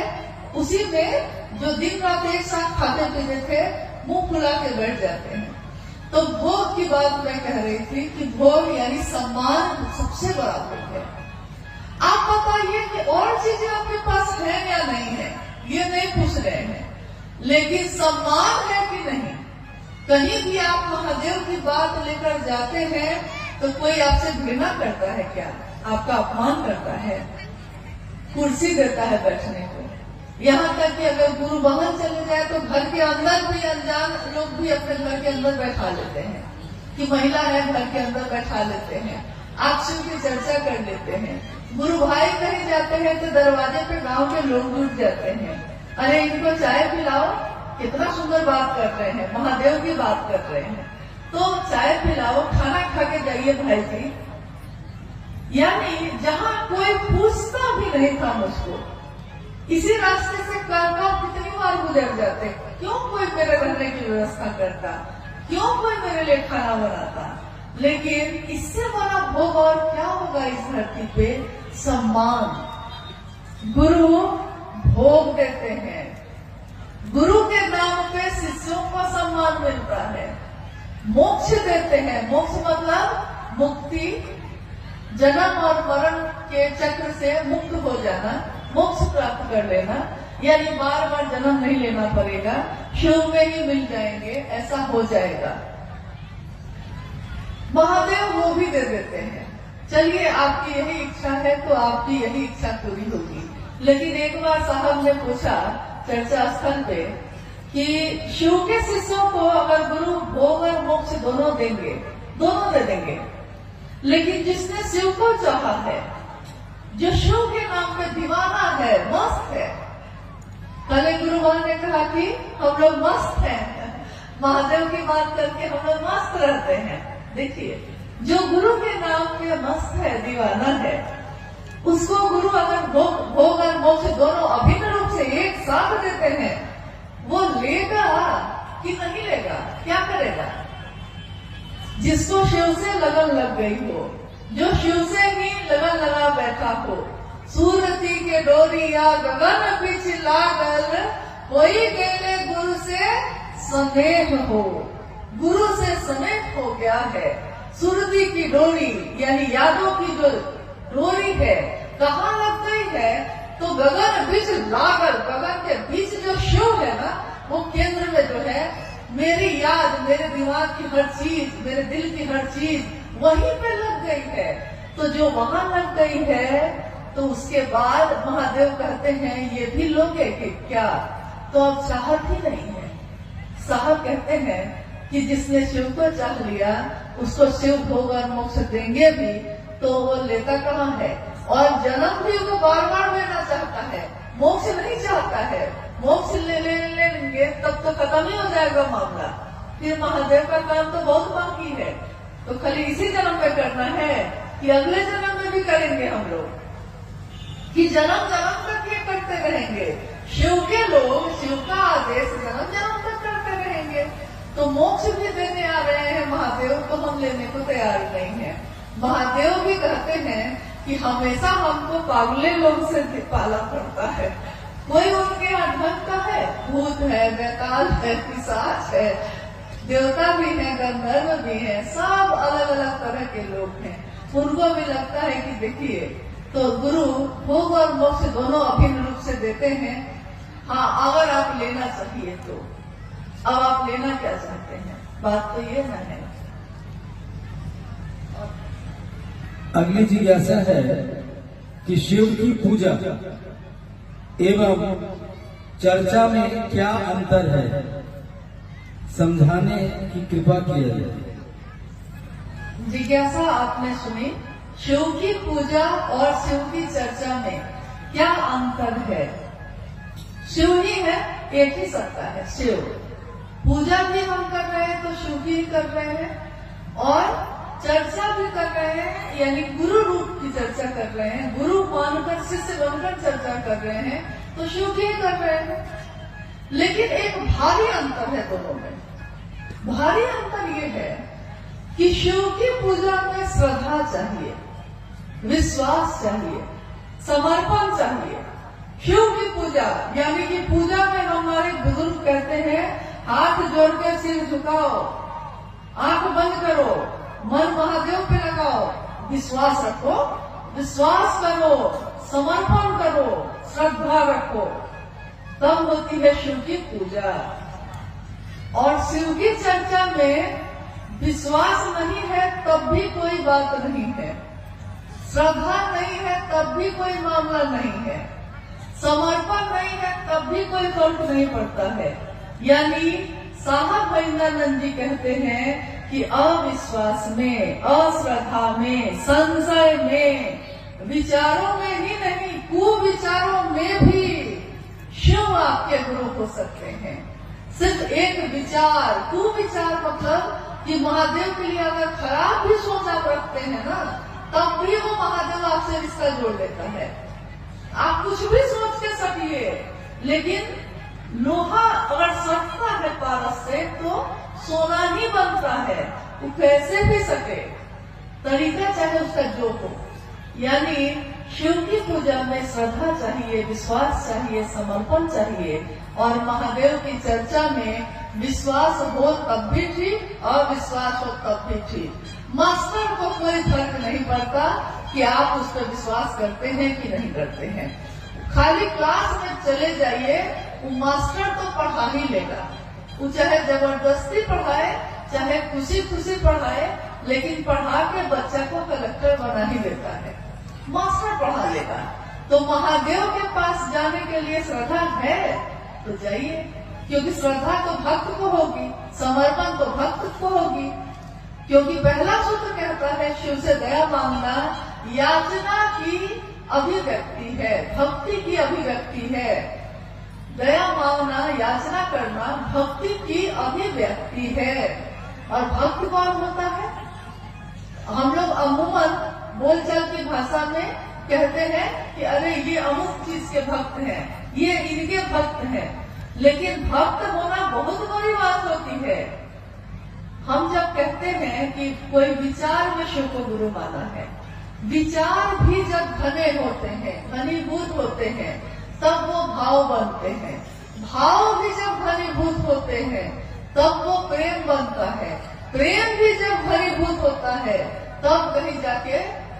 उसी में जो दिन रात एक साथ खाते पीते थे मुंह फुला के बैठ जाते हैं। तो भोग की बात मैं कह रही थी कि भोग यानी सम्मान सबसे बड़ा भोग है। आप बताइए कि और चीजें आपके पास है या नहीं है, ये नहीं पूछ रहे हैं, लेकिन सम्मान है कि नहीं। कहीं भी आप महादेव की बात लेकर जाते हैं तो कोई आपसे घृणा करता है क्या? आपका अपमान करता है, कुर्सी देता है बैठने को। यहाँ तक कि अगर गुरु बहन चले जाए तो घर के अंदर भी अनजान लोग भी अपने घर के अंदर बैठा लेते हैं कि महिला है, घर के अंदर बैठा लेते हैं, आपसे उनकी चर्चा कर लेते हैं। गुरु भाई कहीं जाते हैं तो दरवाजे पे गांव के लोग जुट जाते हैं, अरे इनको चाय पिलाओ, कितना सुंदर बात कर रहे हैं, महादेव की बात कर रहे हैं, तो चाय पिलाओ, खाना खा के जाइए भाई जी। यानी जहाँ कोई पूछता भी नहीं था मुझको, इसी रास्ते से कर कितनी बार गुजर जाते, क्यों कोई मेरे रहने की व्यवस्था करता, क्यों कोई मेरे लिए खाना बनाता। लेकिन इससे बड़ा भोग और क्या होगा इस धरती पे? सम्मान। गुरु भोग देते हैं, गुरु के नाम पे शिष्यों को सम्मान मिलता है। मोक्ष देते हैं। मोक्ष मतलब मुक्ति, जन्म और मरण के चक्र से मुक्त हो जाना, मोक्ष प्राप्त कर लेना, यानी बार बार जन्म नहीं लेना पड़ेगा, शिव में ही मिल जाएंगे, ऐसा हो जाएगा। महादेव वो भी दे देते हैं। चलिए, आपकी यही इच्छा है तो आपकी यही इच्छा पूरी होगी। लेकिन एक बार साहब ने पूछा चर्चा स्थल पे कि शिव के शिष्यों को अगर गुरु भोग और मोक्ष दोनों देंगे, दोनों दे देंगे, लेकिन जिसने शिव को चाहा है, जो शिव के नाम पे दीवाना है, मस्त है। कल गुरुवार ने कहा कि हम लोग मस्त हैं, महादेव की बात करके हम लोग मस्त रहते हैं। देखिए, जो गुरु के नाम पे मस्त है, दीवाना है, उसको गुरु अगर भोग और मोक्ष दोनों अभिन्न रूप से एक साथ देते हैं, वो लेगा कि नहीं लेगा? क्या करेगा? जिसको शिव से लगन लग गई हो, जो शिव से ही लगन लगा बैठा हो, सूरती के डोरिया गगन बीच लागल, कोई गेले गुरु से स्नेह हो, गुरु से स्नेह हो गया है। सुरती की डोरी यानी यादों की जो डोरी है, कहाँ लग गई है? तो गगन बीच लागल, गगन के बीच जो शिव है ना, वो केंद्र में जो है, मेरी याद, मेरे दिमाग की हर चीज, मेरे दिल की हर चीज वहीं पे लग गई है। तो जो वहां लग गई है, तो उसके बाद महादेव कहते हैं ये भी लोगे कि क्या? तो अब चाहत ही नहीं है। साहब कहते हैं कि जिसने शिव को चाह लिया, उसको शिव भोग और मोक्ष देंगे भी, तो वो लेता कहाँ है? और जन्म भी वो बार बार लेना चाहता है, मोक्ष नहीं चाहता है। मोक्ष लेंगे तब तो खत्म ही हो जाएगा मामला। फिर महादेव का काम तो बहुत बाकी है। तो खाली इसी जन्म में करना है कि अगले जन्म में भी करेंगे हम लोग, कि जन्म जन्म तक ये करते रहेंगे? शिव के लोग शिव का आदेश जन्म जन्म तक करते रहेंगे। तो मोक्ष भी देने आ रहे हैं महादेव, तो हम लेने को तैयार नहीं है। महादेव भी कहते हैं कि हमेशा हमको पागले लोग से पाला पड़ता है। कोई उनके यहाँ ढंग का है, भूत है, बैताल है, पिशाच है, देवता भी है, गंधर्व भी है, सब अलग अलग तरह के लोग हैं। उनको भी लगता है कि देखिए, तो गुरु भोग और मोक्ष दोनों अभिन्न रूप से देते हैं। हाँ, अगर आप लेना चाहिए तो अब आप लेना क्या चाहते हैं? बात तो ये ना है। अगली जिज्ञासा है कि शिव की पूजा एवं चर्चा में क्या अंतर है, समझाने की कृपा की जाए। जिज्ञासा आपने सुनी। शिव की पूजा और शिव की चर्चा में क्या अंतर है? शिव ही है, एक ही सत्ता है शिव। पूजा भी हम कर रहे हैं तो शिव की कर रहे हैं, और चर्चा भी कर रहे हैं, यानी गुरु रूप की चर्चा कर रहे हैं, गुरु मानकर शिष्य बनकर चर्चा कर रहे हैं, तो शिव की कर रहे हैं। लेकिन एक भारी अंतर है दोनों में। भारी अंतर ये है कि शिव की पूजा में श्रद्धा चाहिए, विश्वास चाहिए, समर्पण चाहिए। शिव की पूजा यानी कि पूजा में हमारे बुजुर्ग कहते हैं, हाथ जोड़ के सिर झुकाओ, आंख बंद करो, मन महादेव पे लगाओ, विश्वास रखो, विश्वास करो, समर्पण करो, श्रद्धा रखो, तब होती है शिव की पूजा। और शिव की चर्चा में विश्वास नहीं है तब भी कोई बात नहीं है, श्रद्धा नहीं है तब भी कोई मामला नहीं है, समर्पण नहीं है तब भी कोई फर्क नहीं पड़ता है। यानी साहब महेंद्रानंद जी कहते हैं कि अविश्वास में, अश्रद्धा में, संशय में, विचारों में ही नहीं, कुविचारों में भी शिव आपके गुरु हो सकते हैं। सिर्फ एक विचार, कुविचार मतलब कि महादेव के लिए अगर खराब भी सोच आप रखते हैं ना, तब भी वो महादेव आपसे रिश्ता जोड़ लेता है। आप कुछ भी सोच के सकिए, लेकिन लोहा अगर सटता है पारस से तो सोना ही बनता है, वो कैसे भी सके, तरीका चाहे उसका जो हो। यानी शिव की पूजा में श्रद्धा चाहिए, विश्वास चाहिए, समर्पण चाहिए। और महादेव की चर्चा में विश्वास हो तब भी ठीक, अविश्वास हो तब भी ठीक। मास्टर को कोई फर्क नहीं पड़ता कि आप उस पर विश्वास करते हैं कि नहीं करते हैं। खाली क्लास में चले जाइए, वो मास्टर तो पढ़ा ही लेगा। वो चाहे जबरदस्ती पढ़ाए, चाहे खुशी खुशी पढ़ाए, लेकिन पढ़ा के बच्चा को कलेक्टर बना ही देता है। मास्टर पढ़ा लेगा। तो महादेव के पास जाने के लिए श्रद्धा है तो जाइए, क्योंकि श्रद्धा तो भक्त को होगी, समर्पण तो भक्त को होगी। क्योंकि पहला सूत्र कहता है शिव से दया मांगना याचना की अभिव्यक्ति है, भक्ति की अभिव्यक्ति है। दया मांगना, याचना करना भक्ति की अभिव्यक्ति है। और भक्त कौन होता है? हम लोग अमूमन बोलचाल की भाषा में कहते हैं कि अरे ये अमुक चीज के भक्त हैं, ये इनके भक्त हैं। लेकिन भक्त होना बहुत बड़ी बात होती है। हम जब कहते हैं कि कोई विचार में शिव को गुरु माना है, विचार भी जब घने होते हैं, घनीभूत होते हैं, तब वो भाव बनते हैं। भाव भी जब घनीभूत होते हैं तब वो प्रेम बनता है। प्रेम भी जब घनीभूत होता है तब कहीं जाके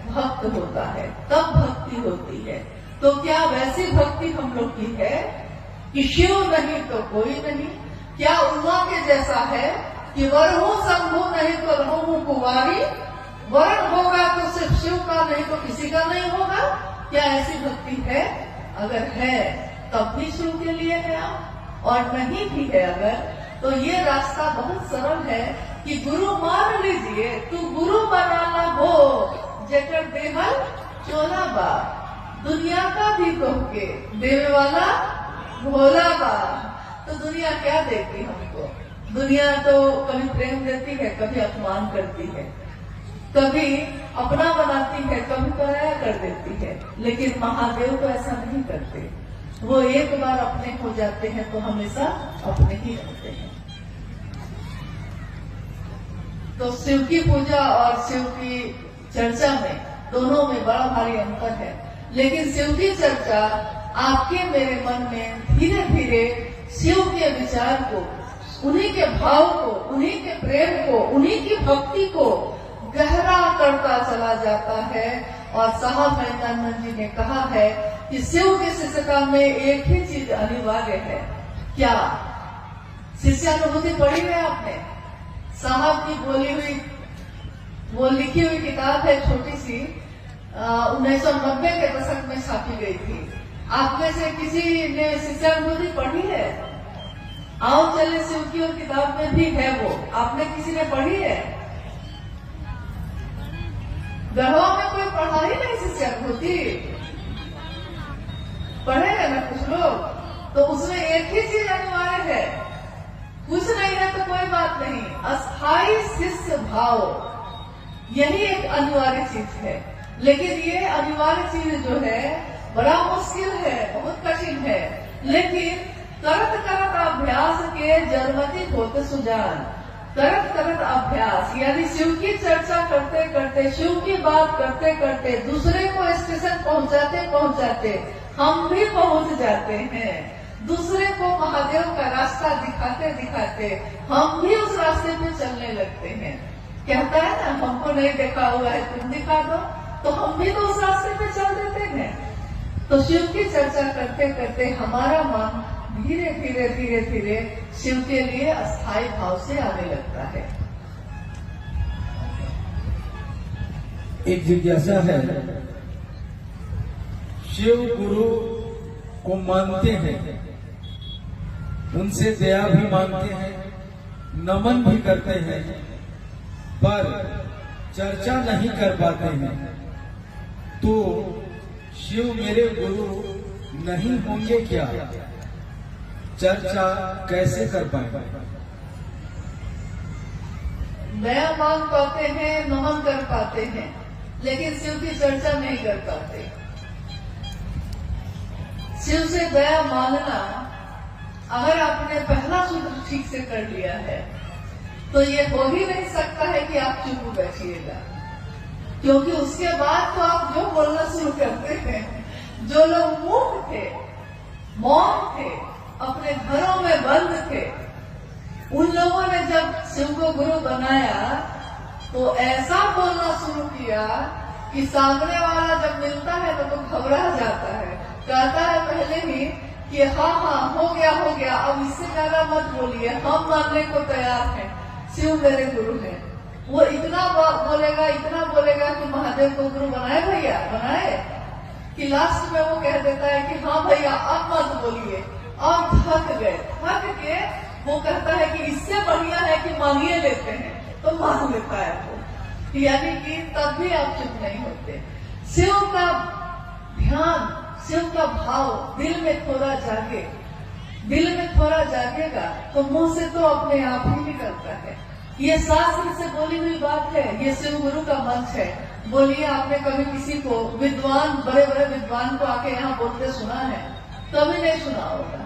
भक्त होता है, तब भक्ति होती है। तो क्या वैसी भक्ति हम लोग की है कि शिव नहीं तो कोई नहीं? क्या उमा के जैसा है कि वरहू शंभु नहीं तो रहूं कुंवारी, वरण होगा तो सिर्फ शिव का नहीं तो किसी का नहीं होगा? क्या ऐसी भक्ति है? अगर है तब भी शिव के लिए है आप, और नहीं भी है अगर, तो ये रास्ता बहुत सरल है कि गुरु मान लीजिए। तू गुरु बनाना हो जेकर देहल चोला बा, दुनिया का भी कह के देवे वाला भोला बा। तो दुनिया क्या देती हमको? दुनिया तो कभी प्रेम देती है, कभी अपमान करती है, कभी अपना बनाती है, कभी पराया कर देती है। लेकिन महादेव तो ऐसा नहीं करते। वो एक बार अपने हो जाते हैं तो हमेशा अपने ही रहते हैं। तो शिव की पूजा और शिव की चर्चा में, दोनों में बड़ा भारी अंतर है। लेकिन शिव की चर्चा आपके मेरे मन में धीरे धीरे शिव के विचार को, उन्हीं के भाव को, उन्हीं के प्रेम को, उन्हीं की भक्ति को गहरा करता चला जाता है। और साहब महेंद्रानंद जी ने कहा है कि शिव की शिष्यता में एक ही चीज अनिवार्य है। क्या? शिष्यानुभूति पढ़ी है आपने? साहब की बोली हुई, वो लिखी हुई किताब है, छोटी सी, 1990 के दशक में छापी गई थी। आप में से किसी ने शिष्यानुभूति पढ़ी है? आओ चले, शिव की और किताब में भी है वो। आपने किसी ने पढ़ी है? गढ़वा में कोई पढ़ा ही नहीं शिष्यानुभूति, पढ़े है ना कुछ लोग? तो उसमें एक ही चीज अनिवार्य है, कुछ नहीं है तो कोई बात नहीं, अस्थाई शिष्य भाव, यही एक अनिवार्य चीज है। लेकिन ये अनिवार्य चीज जो है बड़ा मुश्किल है, बहुत कठिन है। लेकिन करत करत अभ्यास के जरमती होते सुजान। करत करत अभ्यास यानी शिव की चर्चा करते करते, शिव की बात करते करते, दूसरे को स्टेशन पहुंचाते पहुंचाते हम भी पहुंच जाते हैं। दूसरे को महादेव का रास्ता दिखाते दिखाते हम भी उस रास्ते पे चलने लगते हैं। कहता है ना, हमको नहीं देखा हुआ है, तुम दिखा दो, तो हम भी तो उस रास्ते पे चल देते हैं। तो शिव की चर्चा करते करते हमारा मन धीरे धीरे धीरे धीरे शिव के लिए अस्थायी भाव से आने लगता है। एक जिज्ञासा है, शिव गुरु को मानते हैं, उनसे दया भी मांगते हैं, नमन भी करते हैं, पर चर्चा नहीं कर पाते हैं, तो शिव मेरे गुरु नहीं होंगे क्या? चर्चा कैसे कर पाए? दया मांग पाते हैं, नमन कर पाते हैं, लेकिन शिव की चर्चा नहीं कर पाते। शिव से दया मांगना, अगर आपने पहला सूत्र ठीक से कर लिया है तो ये हो ही नहीं सकता है कि आप चुप बैठिएगा। क्योंकि उसके बाद तो आप जो बोलना शुरू करते हैं, जो लोग मूक थे, मौन थे, अपने घरों में बंद थे, उन लोगों ने जब शिव को गुरु बनाया तो ऐसा बोलना शुरू किया कि सामने वाला जब मिलता है तो घबरा जाता है, कहता है पहले ही कि हाँ हाँ हो गया, अब इससे ज्यादा मत बोलिए, हम मानने को तैयार हैं, शिव मेरे गुरु हैं। वो इतना बोलेगा कि महादेव को गुरु बनाए भैया, बनाए, कि लास्ट में वो कह देता है कि हाँ भैया अब मत बोलिए, अब थक के वो कहता है कि इससे बढ़िया है कि मांगिए लेते हैं, तो मांग लेता है वो, यानी कि तब भी आप चुप नहीं होते। शिव का ध्यान, शिव का भाव दिल में थोड़ा जागेगा तो मुंह से तो अपने आप ही निकलता है। ये शास्त्र से बोली हुई बात है, ये शिव गुरु का मंच है। बोलिए, आपने कभी किसी को विद्वान, बड़े बड़े विद्वान को आके यहाँ बोलते सुना है? कभी नहीं सुना होगा।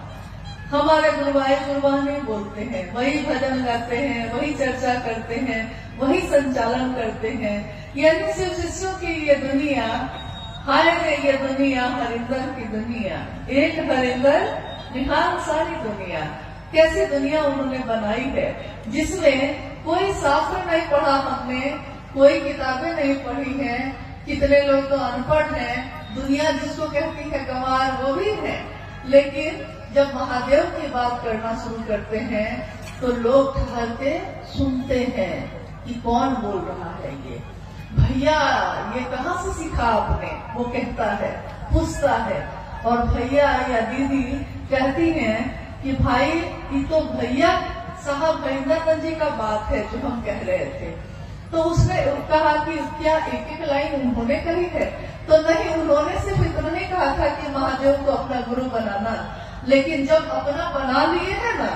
हमारे गुरुवान ही बोलते हैं, वही भजन गाते हैं, वही चर्चा करते हैं, वही संचालन करते हैं। यानी शिव शिष्यों की ये दुनिया, हाय रे ये दुनिया, हरिंदर की दुनिया, एक हरिंदर निहाल सारी दुनिया। कैसी दुनिया उन्होंने बनाई है, जिसमें कोई शास्त्र नहीं पढ़ा हमने, कोई किताबें नहीं पढ़ी हैं। कितने लोग तो अनपढ़ हैं, दुनिया जिसको कहती है गंवार वो भी है। लेकिन जब महादेव की बात करना शुरू करते हैं तो लोग ठहर के सुनते हैं कि कौन बोल रहा है ये, भैया ये कहाँ से सीखा आपने, वो कहता है, पूछता है। और भैया या दीदी कहती हैं कि भाई ये तो भैया साहब हरिंदर जी का बात है जो हम कह रहे थे। तो उसने कहा कि क्या एक एक लाइन उन्होंने कही है? तो नहीं, उन्होंने सिर्फ इतना ही कहा था कि महादेव को अपना गुरु बनाना। लेकिन जब अपना बना लिए है ना,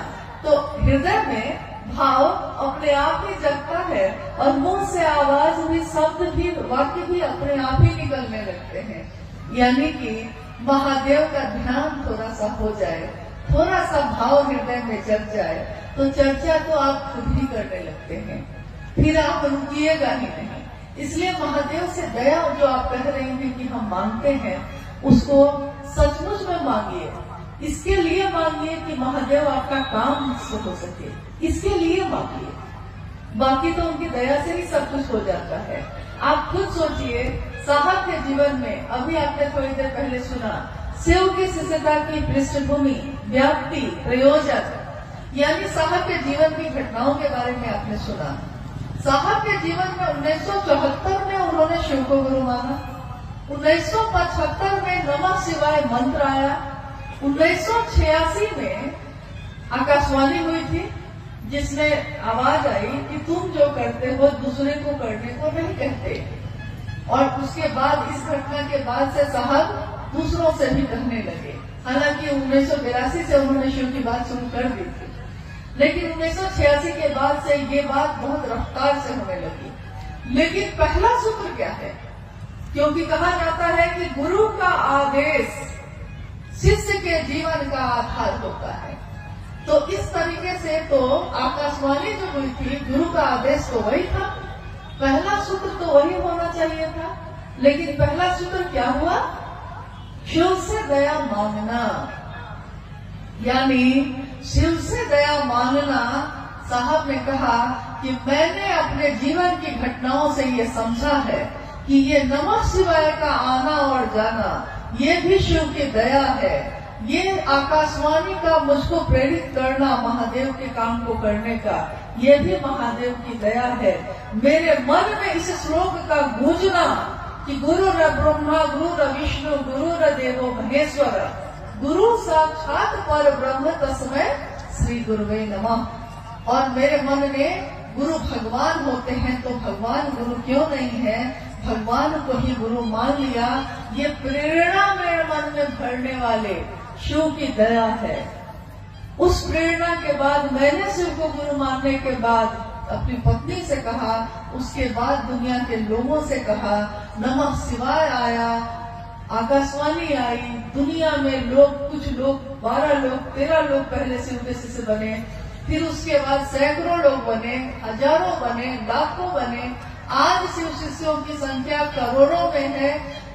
तो हृदय में भाव अपने आप ही जगता है और मुंह से आवाज भी, शब्द भी, वाक्य भी अपने आप ही निकलने लगते हैं। यानी कि महादेव का ध्यान थोड़ा सा हो जाए, थोड़ा सा भाव हृदय में जग जाए, तो चर्चा तो आप खुद ही करने लगते हैं, फिर आप रुकिएगा ही नहीं। इसलिए महादेव से दया जो आप कह रही हैं कि हम मांगते हैं, उसको सचमुच में मांगिए। इसके लिए मांगिए कि महादेव आपका काम हो सके, इसके लिए मांगिए। बाकी तो उनकी दया से ही सब कुछ हो जाता है। आप खुद सोचिए, साहब के जीवन में, अभी आपने थोड़ी देर पहले सुना, शिव की शिष्यता की पृष्ठभूमि, व्याप्ति, प्रयोजन, यानी साहब के जीवन की घटनाओं के बारे में आपने सुना। साहब के जीवन में 1974 में उन्होंने शिव को गुरु माना, 1975 में नमः शिवाय मंत्र आया, 1986 में आकाशवाणी हुई थी जिसमें आवाज आई कि तुम जो करते हो दूसरे को करने को नहीं कहते। और उसके बाद, इस घटना के बाद से साहब दूसरों से भी कहने लगे। हालांकि 1982 से उन्होंने शिव की बात शुरू कर दी थी, लेकिन 1986 के बाद से ये बात बहुत रफ्तार से होने लगी। लेकिन पहला सूत्र क्या है? क्योंकि कहा जाता है कि गुरु का आदेश शिष्य के जीवन का आधार होता है। तो इस तरीके से तो आकाशवाणी जो हुई थी, गुरु का आदेश तो वही था, पहला सूत्र तो वही होना चाहिए था। लेकिन पहला सूत्र क्या हुआ? शिव से दया मांगना। यानी शिव से दया मांगना। साहब ने कहा कि मैंने अपने जीवन की घटनाओं से ये समझा है कि ये नमः शिवाय का आना और जाना, ये भी शिव की दया है। ये आकाशवाणी का मुझको प्रेरित करना महादेव के काम को करने का, ये भी महादेव की दया है। मेरे मन में इस श्लोक का गूंजना कि गुरु र ब्रह्मा, गुरु र विष्णु, गुरु र देवो महेश्वर, गुरु साक्षात पर ब्रह्म तस्मै श्री गुरुवे नमः। और मेरे मन में गुरु भगवान होते हैं तो भगवान गुरु क्यों नहीं है, भगवान को ही गुरु मान लिया। ये प्रेरणा मेरे मन में भरने वाले शिव की दया है। उस प्रेरणा के बाद मैंने शिव को गुरु मानने के बाद अपनी पत्नी से कहा, उसके बाद दुनिया के लोगों से कहा, नमः शिवाय आया, आकाशवाणी आई, दुनिया में लोग, कुछ लोग 12 लोग 13 लोग पहले शिव के शिष्य बने, फिर उसके बाद सैकड़ों लोग बने, हजारों बने, लाखों बने, आज शिव शिष्यों की संख्या करोड़ों में है।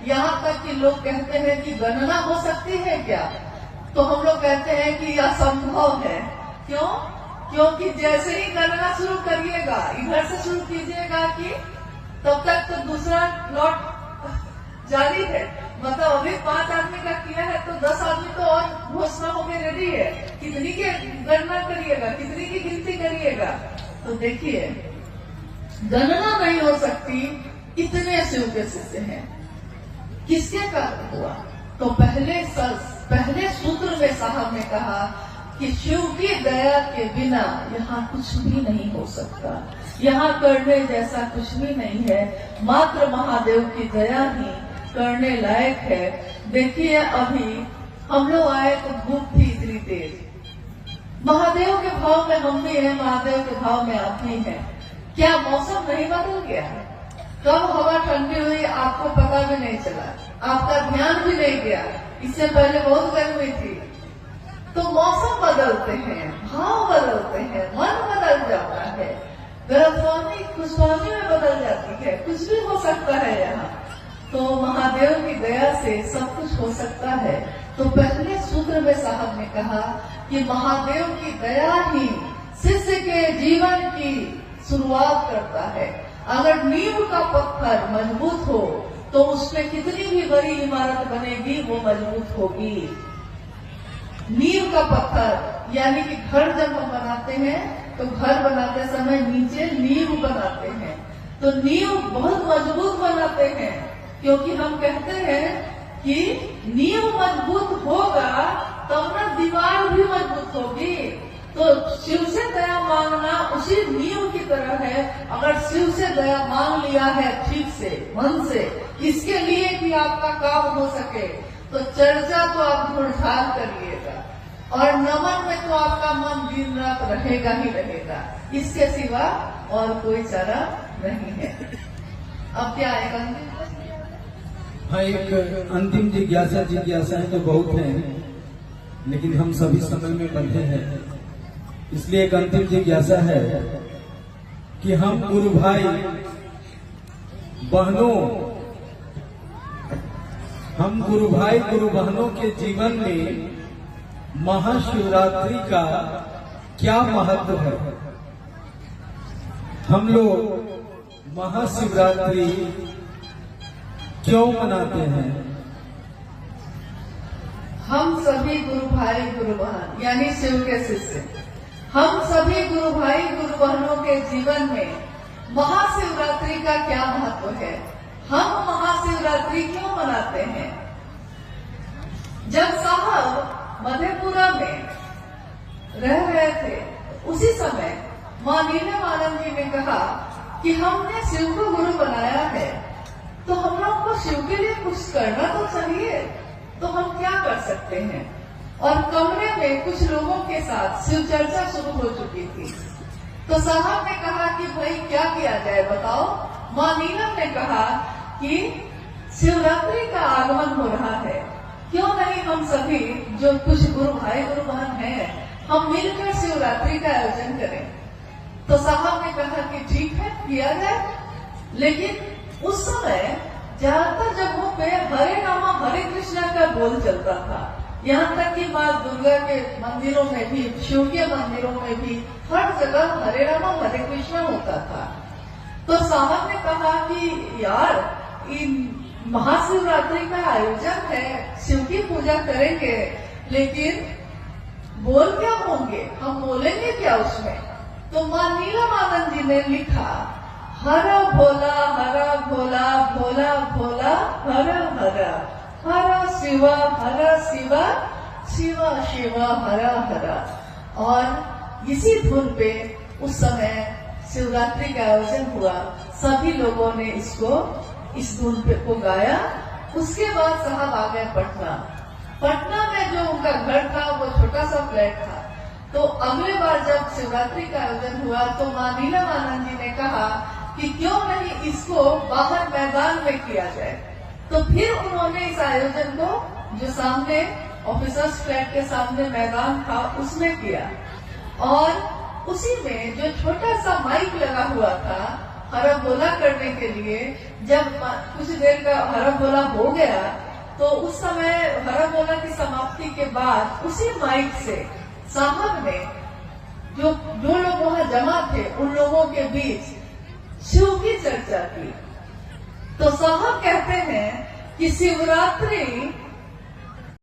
यहाँ तक कि लोग कहते हैं कि गणना हो सकती है क्या? तो हम लोग कहते हैं कि असंभव है। क्यों? क्योंकि जैसे ही गणना शुरू करिएगा, इधर से शुरू कीजिएगा कि तब तक तो दूसरा लॉट जारी है। मतलब अभी 5 आदमी का किया है तो 10 आदमी तो और घोषणा होकर रेडी है। कितनी की गणना करिएगा, कितनी की गिनती करिएगा? तो देखिए, गणना नहीं हो सकती, इतने शिव के शिष्य हैं। किसके कारण हुआ? तो पहले सूत्र में साहब ने कहा कि शिव की दया के बिना यहाँ कुछ भी नहीं हो सकता, यहाँ करने जैसा कुछ भी नहीं है। मात्र महादेव की दया ही करने लायक है। देखिए, अभी हम लोग आए तो धूप थी इतनी तेज। महादेव के भाव में हम भी हैं, महादेव के भाव में आप भी हैं। क्या मौसम नहीं बदल गया? कब हवा ठंडी हुई आपको पता भी नहीं चला, आपका ध्यान भी नहीं गया। इससे पहले बहुत गर्मी थी। तो मौसम बदलते हैं, भाव बदलते हैं, मन बदल जाता है, गर्भवानी खुशवानी में बदल जाती है। कुछ भी हो सकता है यहाँ। तो महादेव की दया से सब कुछ हो सकता है। तो पहले सूत्र में साहब ने कहा कि महादेव की दया ही शिष्य के जीवन की शुरुआत करता है। अगर नींव का पत्थर मजबूत हो तो उसमें कितनी भी बड़ी इमारत बनेगी वो मजबूत होगी। नींव का पत्थर यानी कि घर जब हम बनाते हैं तो घर बनाते समय नीचे नींव बनाते हैं। तो नींव बहुत मजबूत बनाते हैं, क्योंकि हम कहते हैं कि नींव मजबूत होगा तब ना दीवार भी मजबूत होगी। तो शिव से दया मांगना उसी नींव की तरह है। अगर शिव से दया मांग लिया है ठीक से, मन से, इसके लिए कि आपका काम हो सके, तो चर्चा तो आप ढूंढछाड़ करिएगा और नमन में तो आपका मन दिन रात रहेगा ही रहेगा। इसके सिवा और कोई चारा नहीं है। अब क्या आएगा? हाँ, एक अंतिम जिज्ञासाएं तो बहुत हैं, लेकिन हम सभी समय में बंधे हैं। इसलिए एक अंतिम जिज्ञासा है कि हम गुरु भाई बहनों, गुरु बहनों के जीवन में महाशिवरात्रि का क्या महत्व है? हम लोग महाशिवरात्रि क्यों मनाते हैं? हम सभी गुरु भाई गुरु बहन यानी शिव के शिष्य, हम सभी गुरु भाई गुरु बहनों के जीवन में महाशिवरात्रि का क्या महत्व है? हम महाशिवरात्रि क्यों मनाते हैं? जब साहब मधेपुरा में रह रहे थे, उसी समय मां नीलम जी ने कहा कि हमने शिव को गुरु बनाया है, तो हम लोग को शिव के लिए कुछ करना तो चाहिए। तो हम क्या कर सकते हैं? और कमरे में कुछ लोगों के साथ शिव चर्चा शुरू हो चुकी थी। तो साहब ने कहा कि भाई क्या किया जाए बताओ। मां नीलम ने कहा कि शिवरात्रि का आगमन हो रहा है, क्यों नहीं हम सभी जो कुछ गुरु भाई गुरु बहन हैं, हम मिलकर शिवरात्रि का आयोजन करें। तो साहब ने कहा कि ठीक है, किया जाए। लेकिन उस समय ज्यादातर जगहों पे हरे रामा हरे कृष्णा का बोल चलता था। यहाँ तक कि माँ दुर्गा के मंदिरों में भी, शिव के मंदिरों में भी हर जगह हरे रामा हरे कृष्णा होता था। तो साहब ने कहा कि यार, इन महाशिवरात्रि का आयोजन है, शिव की पूजा करेंगे, लेकिन बोल क्या होंगे, हम बोलेंगे क्या उसमें? तो मां नीलम जी ने लिखा, हर भोला भोला भोला हर हर, हर शिवा शिवा शिवा हर हर। और इसी धुन पे उस समय शिवरात्रि का आयोजन हुआ। सभी लोगों ने इस धुन पे को गाया। उसके बाद साहब आ गए पटना में जो उनका घर था वो छोटा सा फ्लैट था। तो अगले बार जब शिवरात्रि का आयोजन हुआ तो मां नीलम जी ने कहा कि क्यों नहीं इसको बाहर मैदान में किया जाए। तो फिर उन्होंने इस आयोजन को जो सामने ऑफिसर्स फ्लैट के सामने मैदान था उसमें किया, और उसी में जो छोटा सा माइक लगा हुआ था, हरा बोला करने के लिए जब कुछ देर का हरा बोला हो गया, तो उस समय हरा बोला की समाप्ति के बाद उसी माइक से साहब ने जो लोग वहां जमा थे उन लोगों के बीच शिव की चर्चा की। तो साहब कहते हैं कि शिवरात्रि